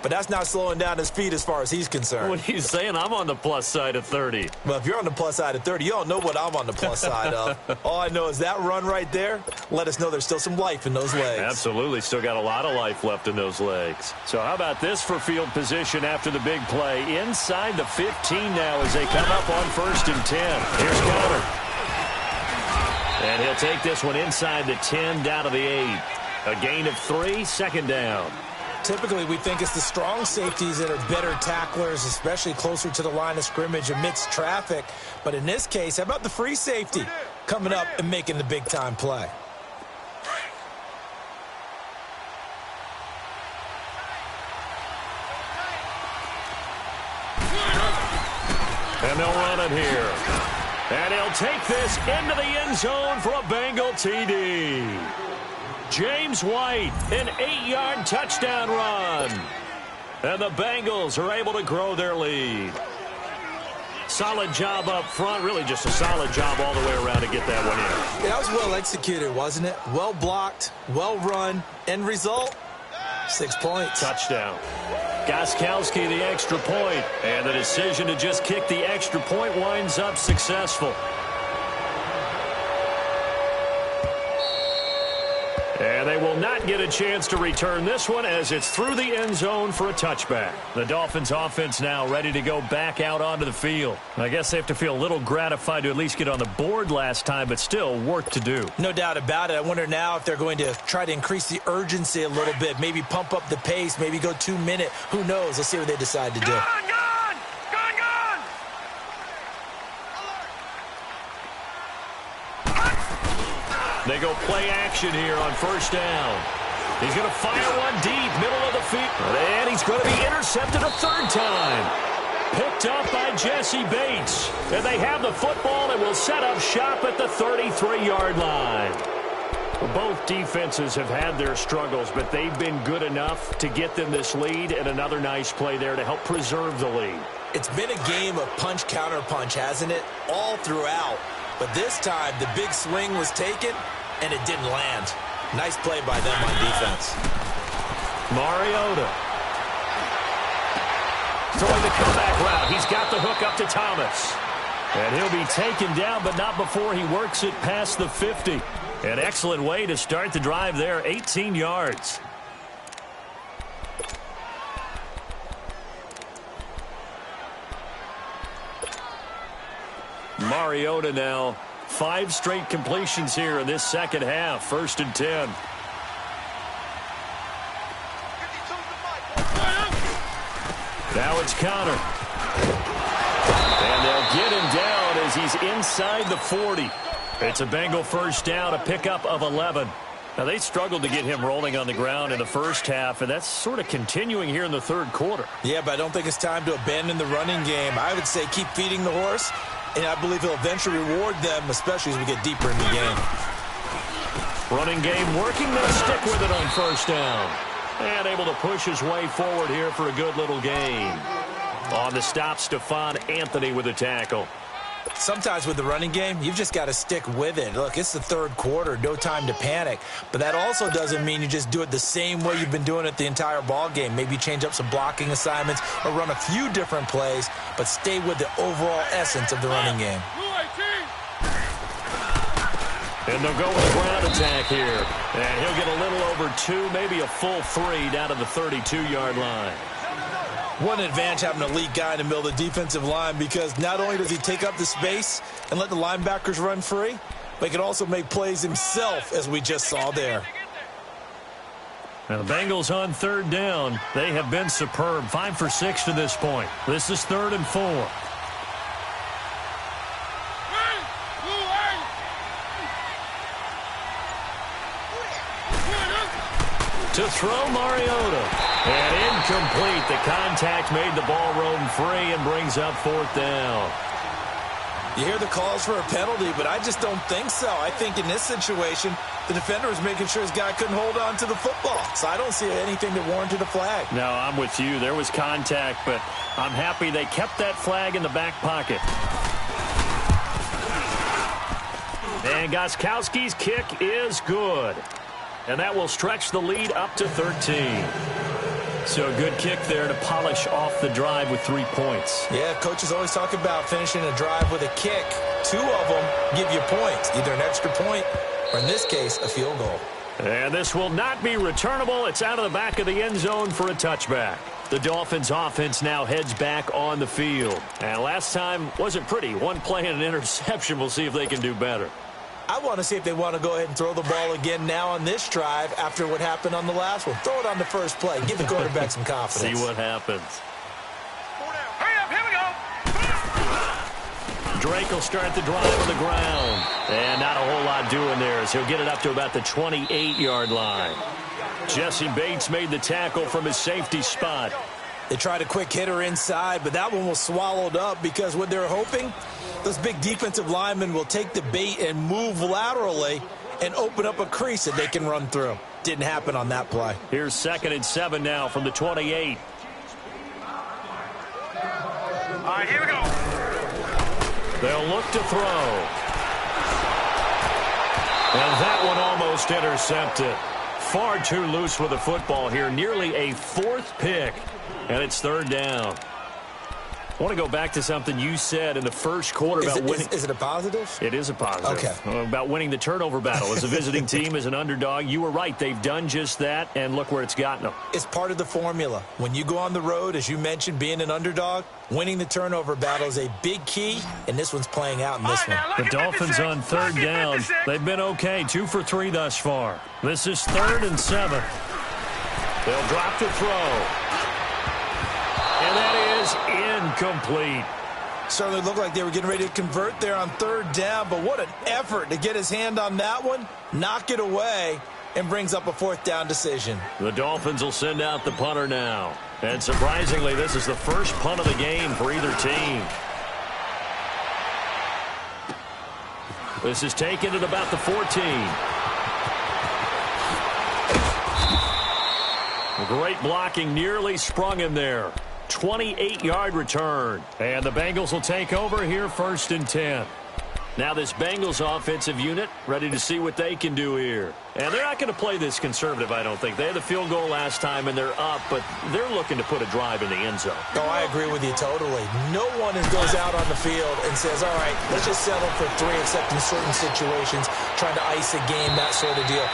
Speaker 2: but that's not slowing down his speed as far as he's concerned.
Speaker 1: What are you saying? I'm on the plus side of 30.
Speaker 2: Well, if you're on the plus side of 30, you don't know what I'm on the plus side of. All I know is that run right there let us know there's still some life in those legs.
Speaker 1: Absolutely. Still got a lot of life left in those legs. So how about this for field position after the big play? Inside the 15 now as they come up on 1st and 10. Here's Connor. And he'll take this one inside the 10 down to the 8. A gain of 3, 2nd down.
Speaker 2: Typically, we think it's the strong safeties that are better tacklers, especially closer to the line of scrimmage amidst traffic. But in this case, how about the free safety coming up and making the big-time play?
Speaker 1: And they'll run it here. And he'll take this into the end zone for a Bengal TD. James White, an 8-yard touchdown run. And the Bengals are able to grow their lead. Solid job up front, really just a solid job all the way around to get that one in.
Speaker 2: Yeah, that was well executed, wasn't it? Well blocked, well run. End result, 6 points.
Speaker 1: Touchdown. Gostkowski the extra point. And the decision to just kick the extra point winds up successful. And they will not get a chance to return this one as it's through the end zone for a touchback. The Dolphins offense now ready to go back out onto the field. I guess they have to feel a little gratified to at least get on the board last time, but still work to do.
Speaker 2: No doubt about it. I wonder now if they're going to try to increase the urgency a little bit, maybe pump up the pace, maybe go 2-minute. Who knows? Let's see what they decide to do.
Speaker 1: They go play action here on 1st down. He's going to fire one deep, middle of the field. And he's going to be intercepted a 3rd time. Picked up by Jesse Bates. And they have the football and will set up shop at the 33-yard line. Both defenses have had their struggles, but they've been good enough to get them this lead, and another nice play there to help preserve the lead.
Speaker 2: It's been a game of punch-counter-punch, hasn't it? All throughout. But this time, the big swing was taken, and it didn't land. Nice play by them on defense.
Speaker 1: Mariota. Throwing the comeback route. He's got the hook up to Thomas. And he'll be taken down, but not before he works it past the 50. An excellent way to start the drive there, 18 yards. Mariota now, 5 straight completions here in this second half. 1st and 10. Now it's Connor. And they'll get him down as he's inside the 40. It's a Bengal first down, a pickup of 11. Now, they struggled to get him rolling on the ground in the first half, and that's sort of continuing here in the third quarter.
Speaker 2: Yeah, but I don't think it's time to abandon the running game. I would say keep feeding the horse, and I believe he'll eventually reward them, especially as we get deeper in the game.
Speaker 1: Running game working. They'll stick with it on first down. And able to push his way forward here for a good little gain. On the stop, Stephon Anthony with a tackle.
Speaker 2: Sometimes with the running game, you've just got to stick with it. Look, it's the third quarter, no time to panic. But that also doesn't mean you just do it the same way you've been doing it the entire ball game. Maybe change up some blocking assignments or run a few different plays, but stay with the overall essence of the running game.
Speaker 1: And they'll go with a ground attack here. And he'll get a little over 2, maybe a full 3 down to the 32-yard line.
Speaker 2: What an advantage having an elite guy in the middle of the defensive line, because not only does he take up the space and let the linebackers run free, but he can also make plays himself, as we just saw there.
Speaker 1: Now the Bengals on third down. They have been superb. 5 for 6 to this point. This is 3rd and 4. To throw, Mariota. And incomplete. The contact made the ball roam free and brings up 4th down.
Speaker 2: You hear the calls for a penalty, but I just don't think so. I think in this situation, the defender was making sure his guy couldn't hold on to the football. So I don't see anything that warranted a flag.
Speaker 1: No, I'm with you. There was contact, but I'm happy they kept that flag in the back pocket. And Gostkowski's kick is good. And that will stretch the lead up to 13. So a good kick there to polish off the drive with 3 points.
Speaker 2: Yeah, coaches always talk about finishing a drive with a kick. 2 of them give you points, either an extra point or, in this case, a field goal.
Speaker 1: And this will not be returnable. It's out of the back of the end zone for a touchback. The Dolphins offense now heads back on the field. And last time wasn't pretty. 1 play and an interception. We'll see if they can do better.
Speaker 2: I want to see if they want to go ahead and throw the ball again now on this drive after what happened on the last one. Throw it on the first play. Give the quarterback some confidence.
Speaker 1: See what happens.
Speaker 3: Hurry up, here we go.
Speaker 1: Drake will start the drive on the ground. And not a whole lot doing there as he'll get it up to about the 28-yard line. Jesse Bates made the tackle from his safety spot.
Speaker 2: They tried a quick hitter inside, but that one was swallowed up because what they're hoping, those big defensive linemen will take the bait and move laterally and open up a crease that they can run through. Didn't happen on that play.
Speaker 1: Here's 2nd and 7 now from the 28.
Speaker 3: All right, here we go.
Speaker 1: They'll look to throw. And that one almost intercepted. Far too loose with the football here. Nearly a 4th pick. And it's 3rd down. I want to go back to something you said in the first quarter about winning.
Speaker 2: Is it a positive?
Speaker 1: It is a positive.
Speaker 2: Okay.
Speaker 1: About winning the turnover battle. As a visiting team, as an underdog, you were right. They've done just that, and look where it's gotten them.
Speaker 2: It's part of the formula. When you go on the road, as you mentioned, being an underdog, winning the turnover battle is a big key, and this one's playing out in this one.
Speaker 1: The Dolphins on 3rd down. They've been okay. 2 for 3 thus far. This is 3rd and 7. They'll drop to throw. And that is incomplete.
Speaker 2: Certainly looked like they were getting ready to convert there on 3rd down, but what an effort to get his hand on that one, knock it away, and brings up a 4th down decision.
Speaker 1: The Dolphins will send out the punter now. And surprisingly, this is the first punt of the game for either team. This is taken at about the 14. Great blocking, nearly sprung him there. 28-yard return. And the Bengals will take over here 1st and 10. Now this Bengals offensive unit ready to see what they can do here. And they're not going to play this conservative, I don't think. They had the field goal last time, and they're up, but they're looking to put a drive in the end zone.
Speaker 2: Oh, I agree with you totally. No one goes out on the field and says, all right, let's just settle for 3, except in certain situations, trying to ice a game, that sort of deal.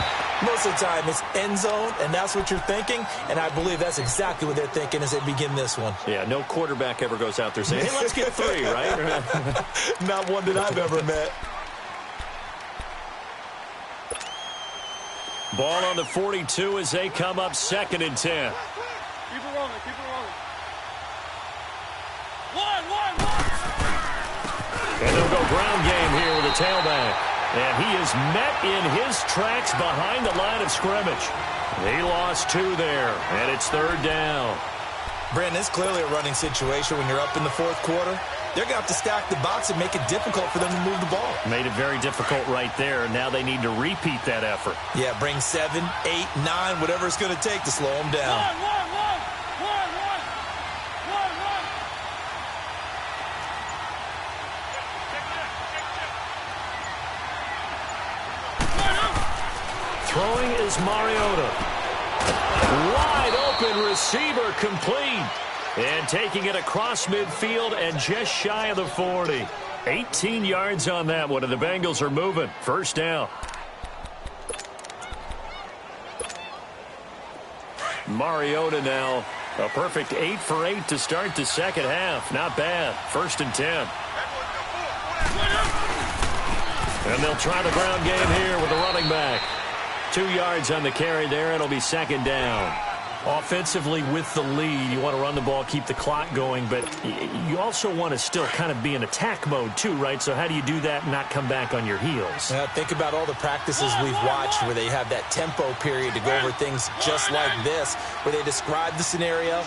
Speaker 2: Most of the time, it's end zone, and that's what you're thinking, and I believe that's exactly what they're thinking as they begin this one.
Speaker 1: Yeah, no quarterback ever goes out there saying, hey, let's get 3, right?
Speaker 2: Not one that I've ever met.
Speaker 1: Ball on the 42 as they come up 2nd and 10.
Speaker 3: Keep it rolling, keep it rolling. One.
Speaker 1: And they'll go ground game here with a tailback. And he is met in his tracks behind the line of scrimmage. He lost 2 there, and it's 3rd down.
Speaker 2: Brandon, it's clearly a running situation when you're up in the 4th quarter. They're going to have to stack the box and make it difficult for them to move the ball.
Speaker 1: Made it very difficult right there. Now they need to repeat that effort.
Speaker 2: Yeah, bring 7, 8, 9, whatever it's going to take to slow them down.
Speaker 3: One.
Speaker 1: Throwing is Mariota. Wide open receiver complete. And taking it across midfield and just shy of the 40. 18 yards on that one, and the Bengals are moving. 1st down. Mariota now, a perfect 8 for 8 to start the 2nd half. Not bad. 1st and 10. And they'll try the ground game here with the running back. 2 yards on the carry there. It'll be 2nd down. Offensively with the lead, you want to run the ball, keep the clock going, but you also want to still kind of be in attack mode too, right? So how do you do that and not come back on your heels?
Speaker 2: Think about all the practices we've watched where they have that tempo period to go over things just like this, where they describe the scenario,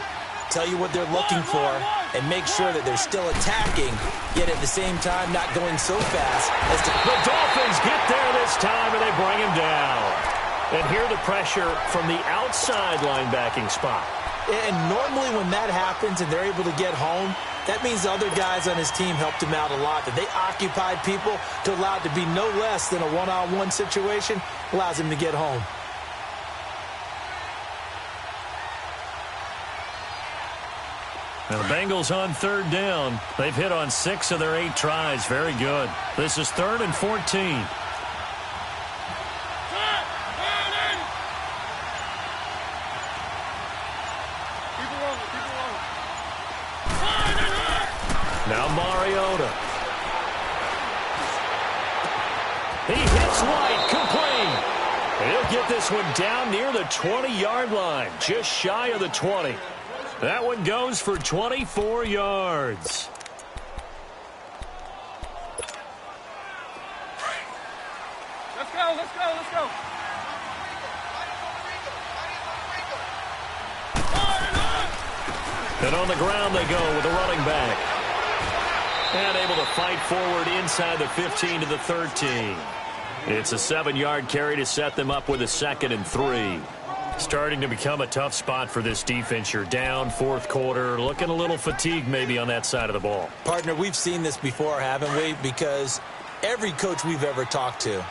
Speaker 2: tell you what they're looking for, and make sure that they're still attacking, yet at the same time not going so fast as to...
Speaker 1: The Dolphins get there this time, and they bring him down. And hear the pressure from the outside linebacking spot.
Speaker 2: And normally when that happens and they're able to get home, that means the other guys on his team helped him out a lot. That they occupied people to allow it to be no less than a one-on-one situation, allows him to get home.
Speaker 1: Now the Bengals on 3rd down. They've hit on 6 of their 8 tries. Very good. This is 3rd and 14. Now Mariota. He hits White, complete. He'll get this one down near the 20-yard line, just shy of the 20. That one goes for 24 yards.
Speaker 3: Let's go.
Speaker 1: And on the ground they go with a running back. And able to fight forward inside the 15 to the 13. It's a 7-yard carry to set them up with a 2nd and 3. Starting to become a tough spot for this defense. You're down 4th quarter, looking a little fatigued maybe on that side of the ball.
Speaker 2: Partner, we've seen this before, haven't we? Because every coach we've ever talked to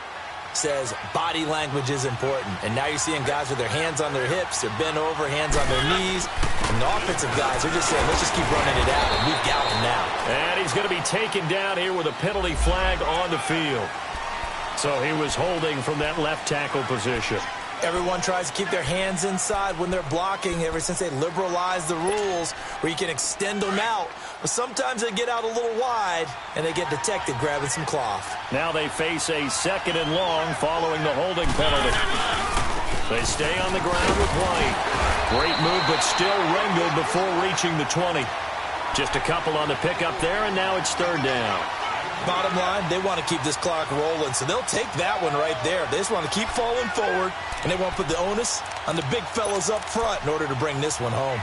Speaker 2: says body language is important. And now you're seeing guys with their hands on their hips, they're bent over, hands on their knees. And the offensive guys are just saying, let's just keep running it out, and we've got him now.
Speaker 1: And he's going to be taken down here with a penalty flag on the field. So he was holding from that left tackle position.
Speaker 2: Everyone tries to keep their hands inside when they're blocking ever since they liberalized the rules where you can extend them out. But sometimes they get out a little wide, and they get detected grabbing some cloth.
Speaker 1: Now they face a 2nd and long following the holding penalty. They stay on the ground with White. Great move, but still wrangled before reaching the 20. Just a couple on the pickup there, and now it's 3rd down.
Speaker 2: Bottom line, they want to keep this clock rolling, so they'll take that one right there. They just want to keep falling forward, and they want to put the onus on the big fellas up front in order to bring this one home.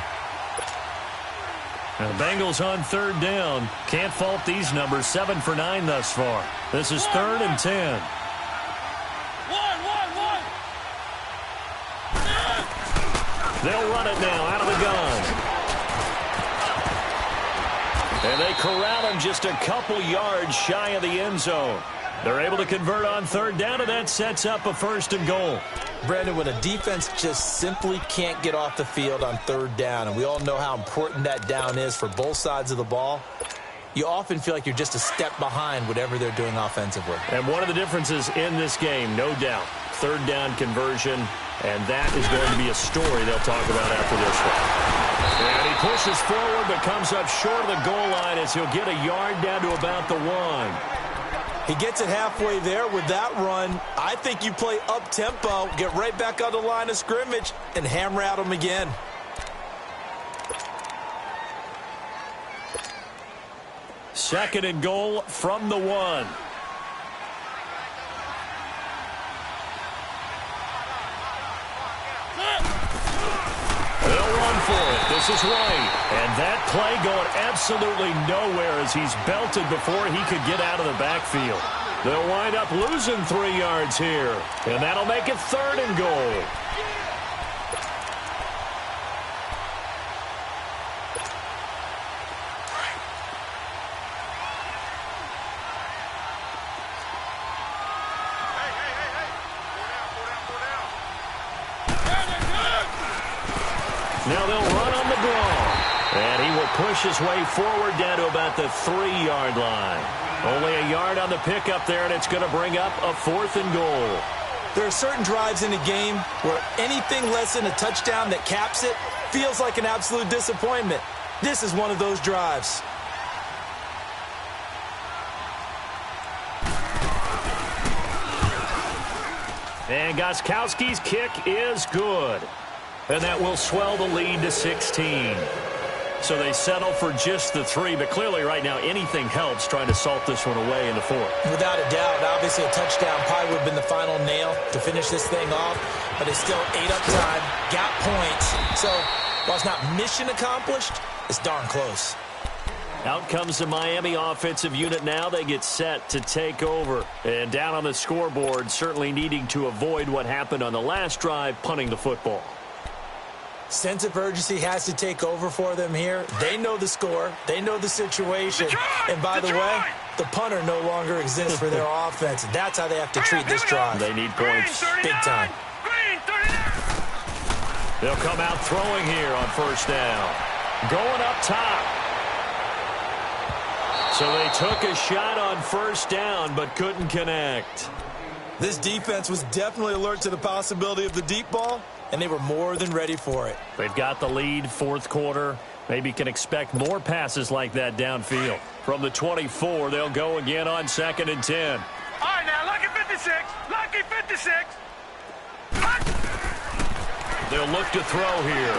Speaker 1: Now the Bengals on 3rd down. Can't fault these numbers. 7 for 9 thus far. This is 3rd and 10. They'll run it now out of the gun. And they corral him just a couple yards shy of the end zone. They're able to convert on third down, and that sets up a 1st and goal.
Speaker 2: Brandon, when a defense just simply can't get off the field on third down, and we all know how important that down is for both sides of the ball, you often feel like you're just a step behind whatever they're doing offensively.
Speaker 1: And one of the differences in this game, no doubt, third down conversion, and that is going to be a story they'll talk about after this one. And he pushes forward but comes up short of the goal line as he'll get a yard down to about the 1.
Speaker 2: He gets it halfway there with that run. I think you play up-tempo, get right back on the line of scrimmage, and hammer at him again.
Speaker 1: Second and goal from the 1. They'll run for it. This is White. And that play going absolutely nowhere as he's belted before he could get out of the backfield. They'll wind up losing 3 yards here. And that'll make it 3rd and goal. Now they'll run on the draw. And he will push his way forward down to about the 3-yard line. Only a yard on the pickup there, and it's going to bring up a 4th and goal.
Speaker 2: There are certain drives in a game where anything less than a touchdown that caps it feels like an absolute disappointment. This is one of those drives.
Speaker 1: And Gostkowski's kick is good. And that will swell the lead to 16. So they settle for just the 3, but clearly right now anything helps trying to salt this one away in the 4th.
Speaker 2: Without a doubt, obviously a touchdown probably would have been the final nail to finish this thing off, but they still ate up time, got points. So while it's not mission accomplished, it's darn close.
Speaker 1: Out comes the Miami offensive unit now. They get set to take over. And down on the scoreboard, certainly needing to avoid what happened on the last drive, punting the football.
Speaker 2: Sense of urgency has to take over for them here. They know the score. They know the situation. And by the way, the punter no longer exists for their offense. That's how they have to treat this drive.
Speaker 1: They need points
Speaker 2: big time.
Speaker 1: They'll come out throwing here on 1st down. Going up top. So they took a shot on 1st down but couldn't connect.
Speaker 2: This defense was definitely alert to the possibility of the deep ball, and they were more than ready for it.
Speaker 1: They've got the lead, 4th quarter. Maybe can expect more passes like that downfield. From the 24, they'll go again on 2nd and 10.
Speaker 3: All right, now, lucky 56. Lucky 56.
Speaker 1: They'll look to throw here.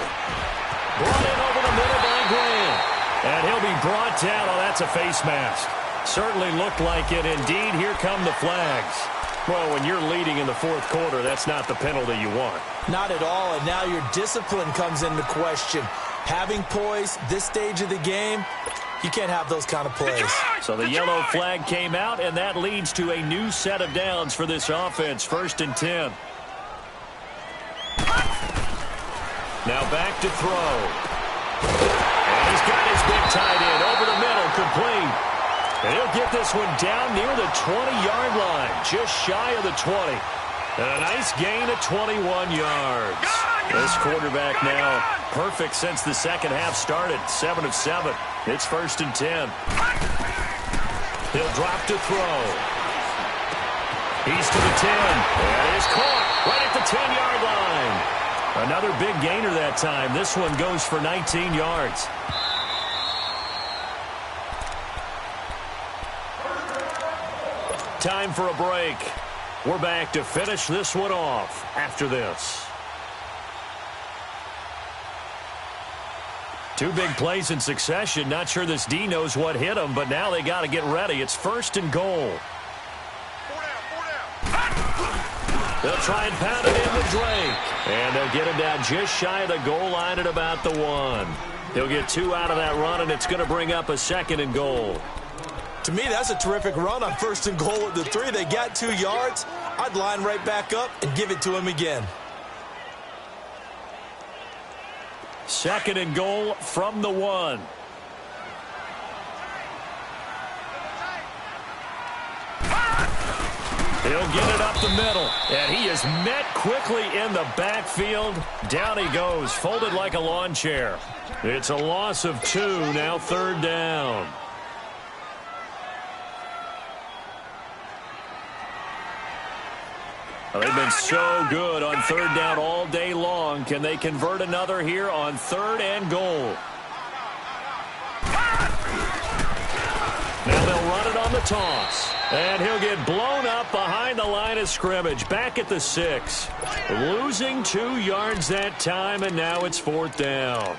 Speaker 1: Brought in over the middle by Graham. And he'll be brought down. Oh, that's a face mask. Certainly looked like it. Indeed, here come the flags. Well, when you're leading in the 4th quarter, that's not the penalty you want.
Speaker 2: Not at all, and now your discipline comes into question. Having poise this stage of the game, you can't have those kind of plays.
Speaker 1: So the yellow flag came out, and that leads to a new set of downs for this offense. 1st and 10. Now back to throw. And he's got his big tight end over the middle, complete. And he'll get this one down near the 20-yard line, just shy of the 20. And a nice gain of 21 yards. This quarterback now perfect since the second half started, 7 of 7. It's 1st and 10. He'll drop to throw. He's to the 10. And is caught right at the 10-yard line. Another big gainer that time. This one goes for 19 yards. Time for a break. We're back to finish this one off after this. 2 big plays in succession. Not sure this D knows what hit him, but now they got to get ready. It's 1st and goal.
Speaker 3: 4 down.
Speaker 1: They'll try and pound it in with Drake. And they'll get him down just shy of the goal line at about the 1. He'll get 2 out of that run, and it's going to bring up a 2nd and goal.
Speaker 2: To me, that's a terrific run on 1st and goal at the 3. They got 2 yards. I'd line right back up and give it to him again.
Speaker 1: 2nd and goal from the 1. He'll get it up the middle, and he is met quickly in the backfield. Down he goes, folded like a lawn chair. It's a loss of 2, now 3rd down. They've been so good on 3rd down all day long. Can they convert another here on 3rd and goal? Now they'll run it on the toss. And he'll get blown up behind the line of scrimmage. Back at the 6. Losing 2 yards that time, and now it's 4th down.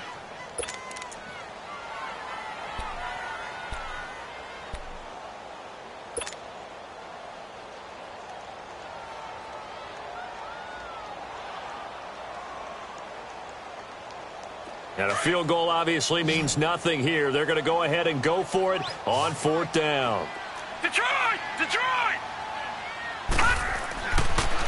Speaker 1: And a field goal obviously means nothing here. They're going to go ahead and go for it on 4th down.
Speaker 3: Detroit! Detroit!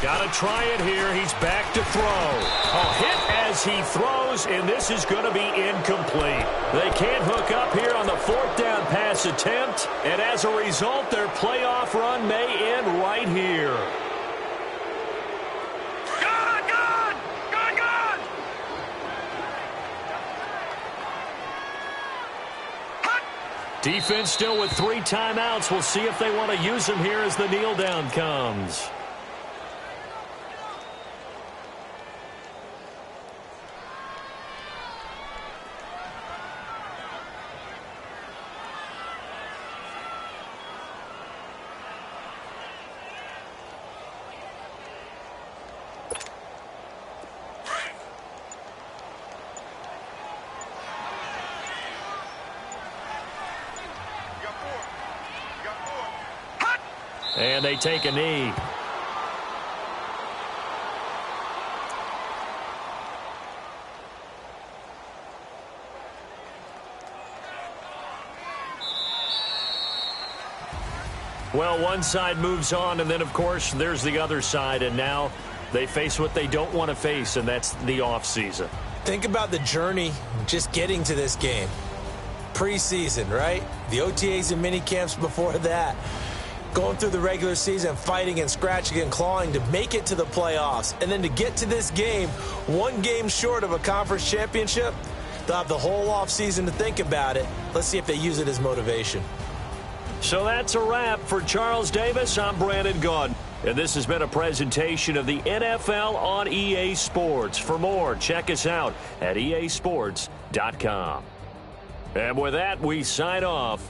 Speaker 1: Got to try it here. He's back to throw. A hit as he throws, and this is going to be incomplete. They can't hook up here on the 4th down pass attempt, and as a result, their playoff run may end right here. Defense still with 3 timeouts. We'll see if they want to use them here as the kneel down comes. And they take a knee. Well, one side moves on, and then, of course, there's the other side, and now they face what they don't want to face, and that's the offseason.
Speaker 2: Think about the journey just getting to this game. Preseason, right? The OTAs and mini camps before that. Going through the regular season, fighting and scratching and clawing to make it to the playoffs. And then to get to this game, 1 game short of a conference championship, they'll have the whole offseason to think about it. Let's see if they use it as motivation.
Speaker 1: So that's a wrap for Charles Davis. I'm Brandon Gaudin. And this has been a presentation of the NFL on EA Sports. For more, check us out at easports.com. And with that, we sign off.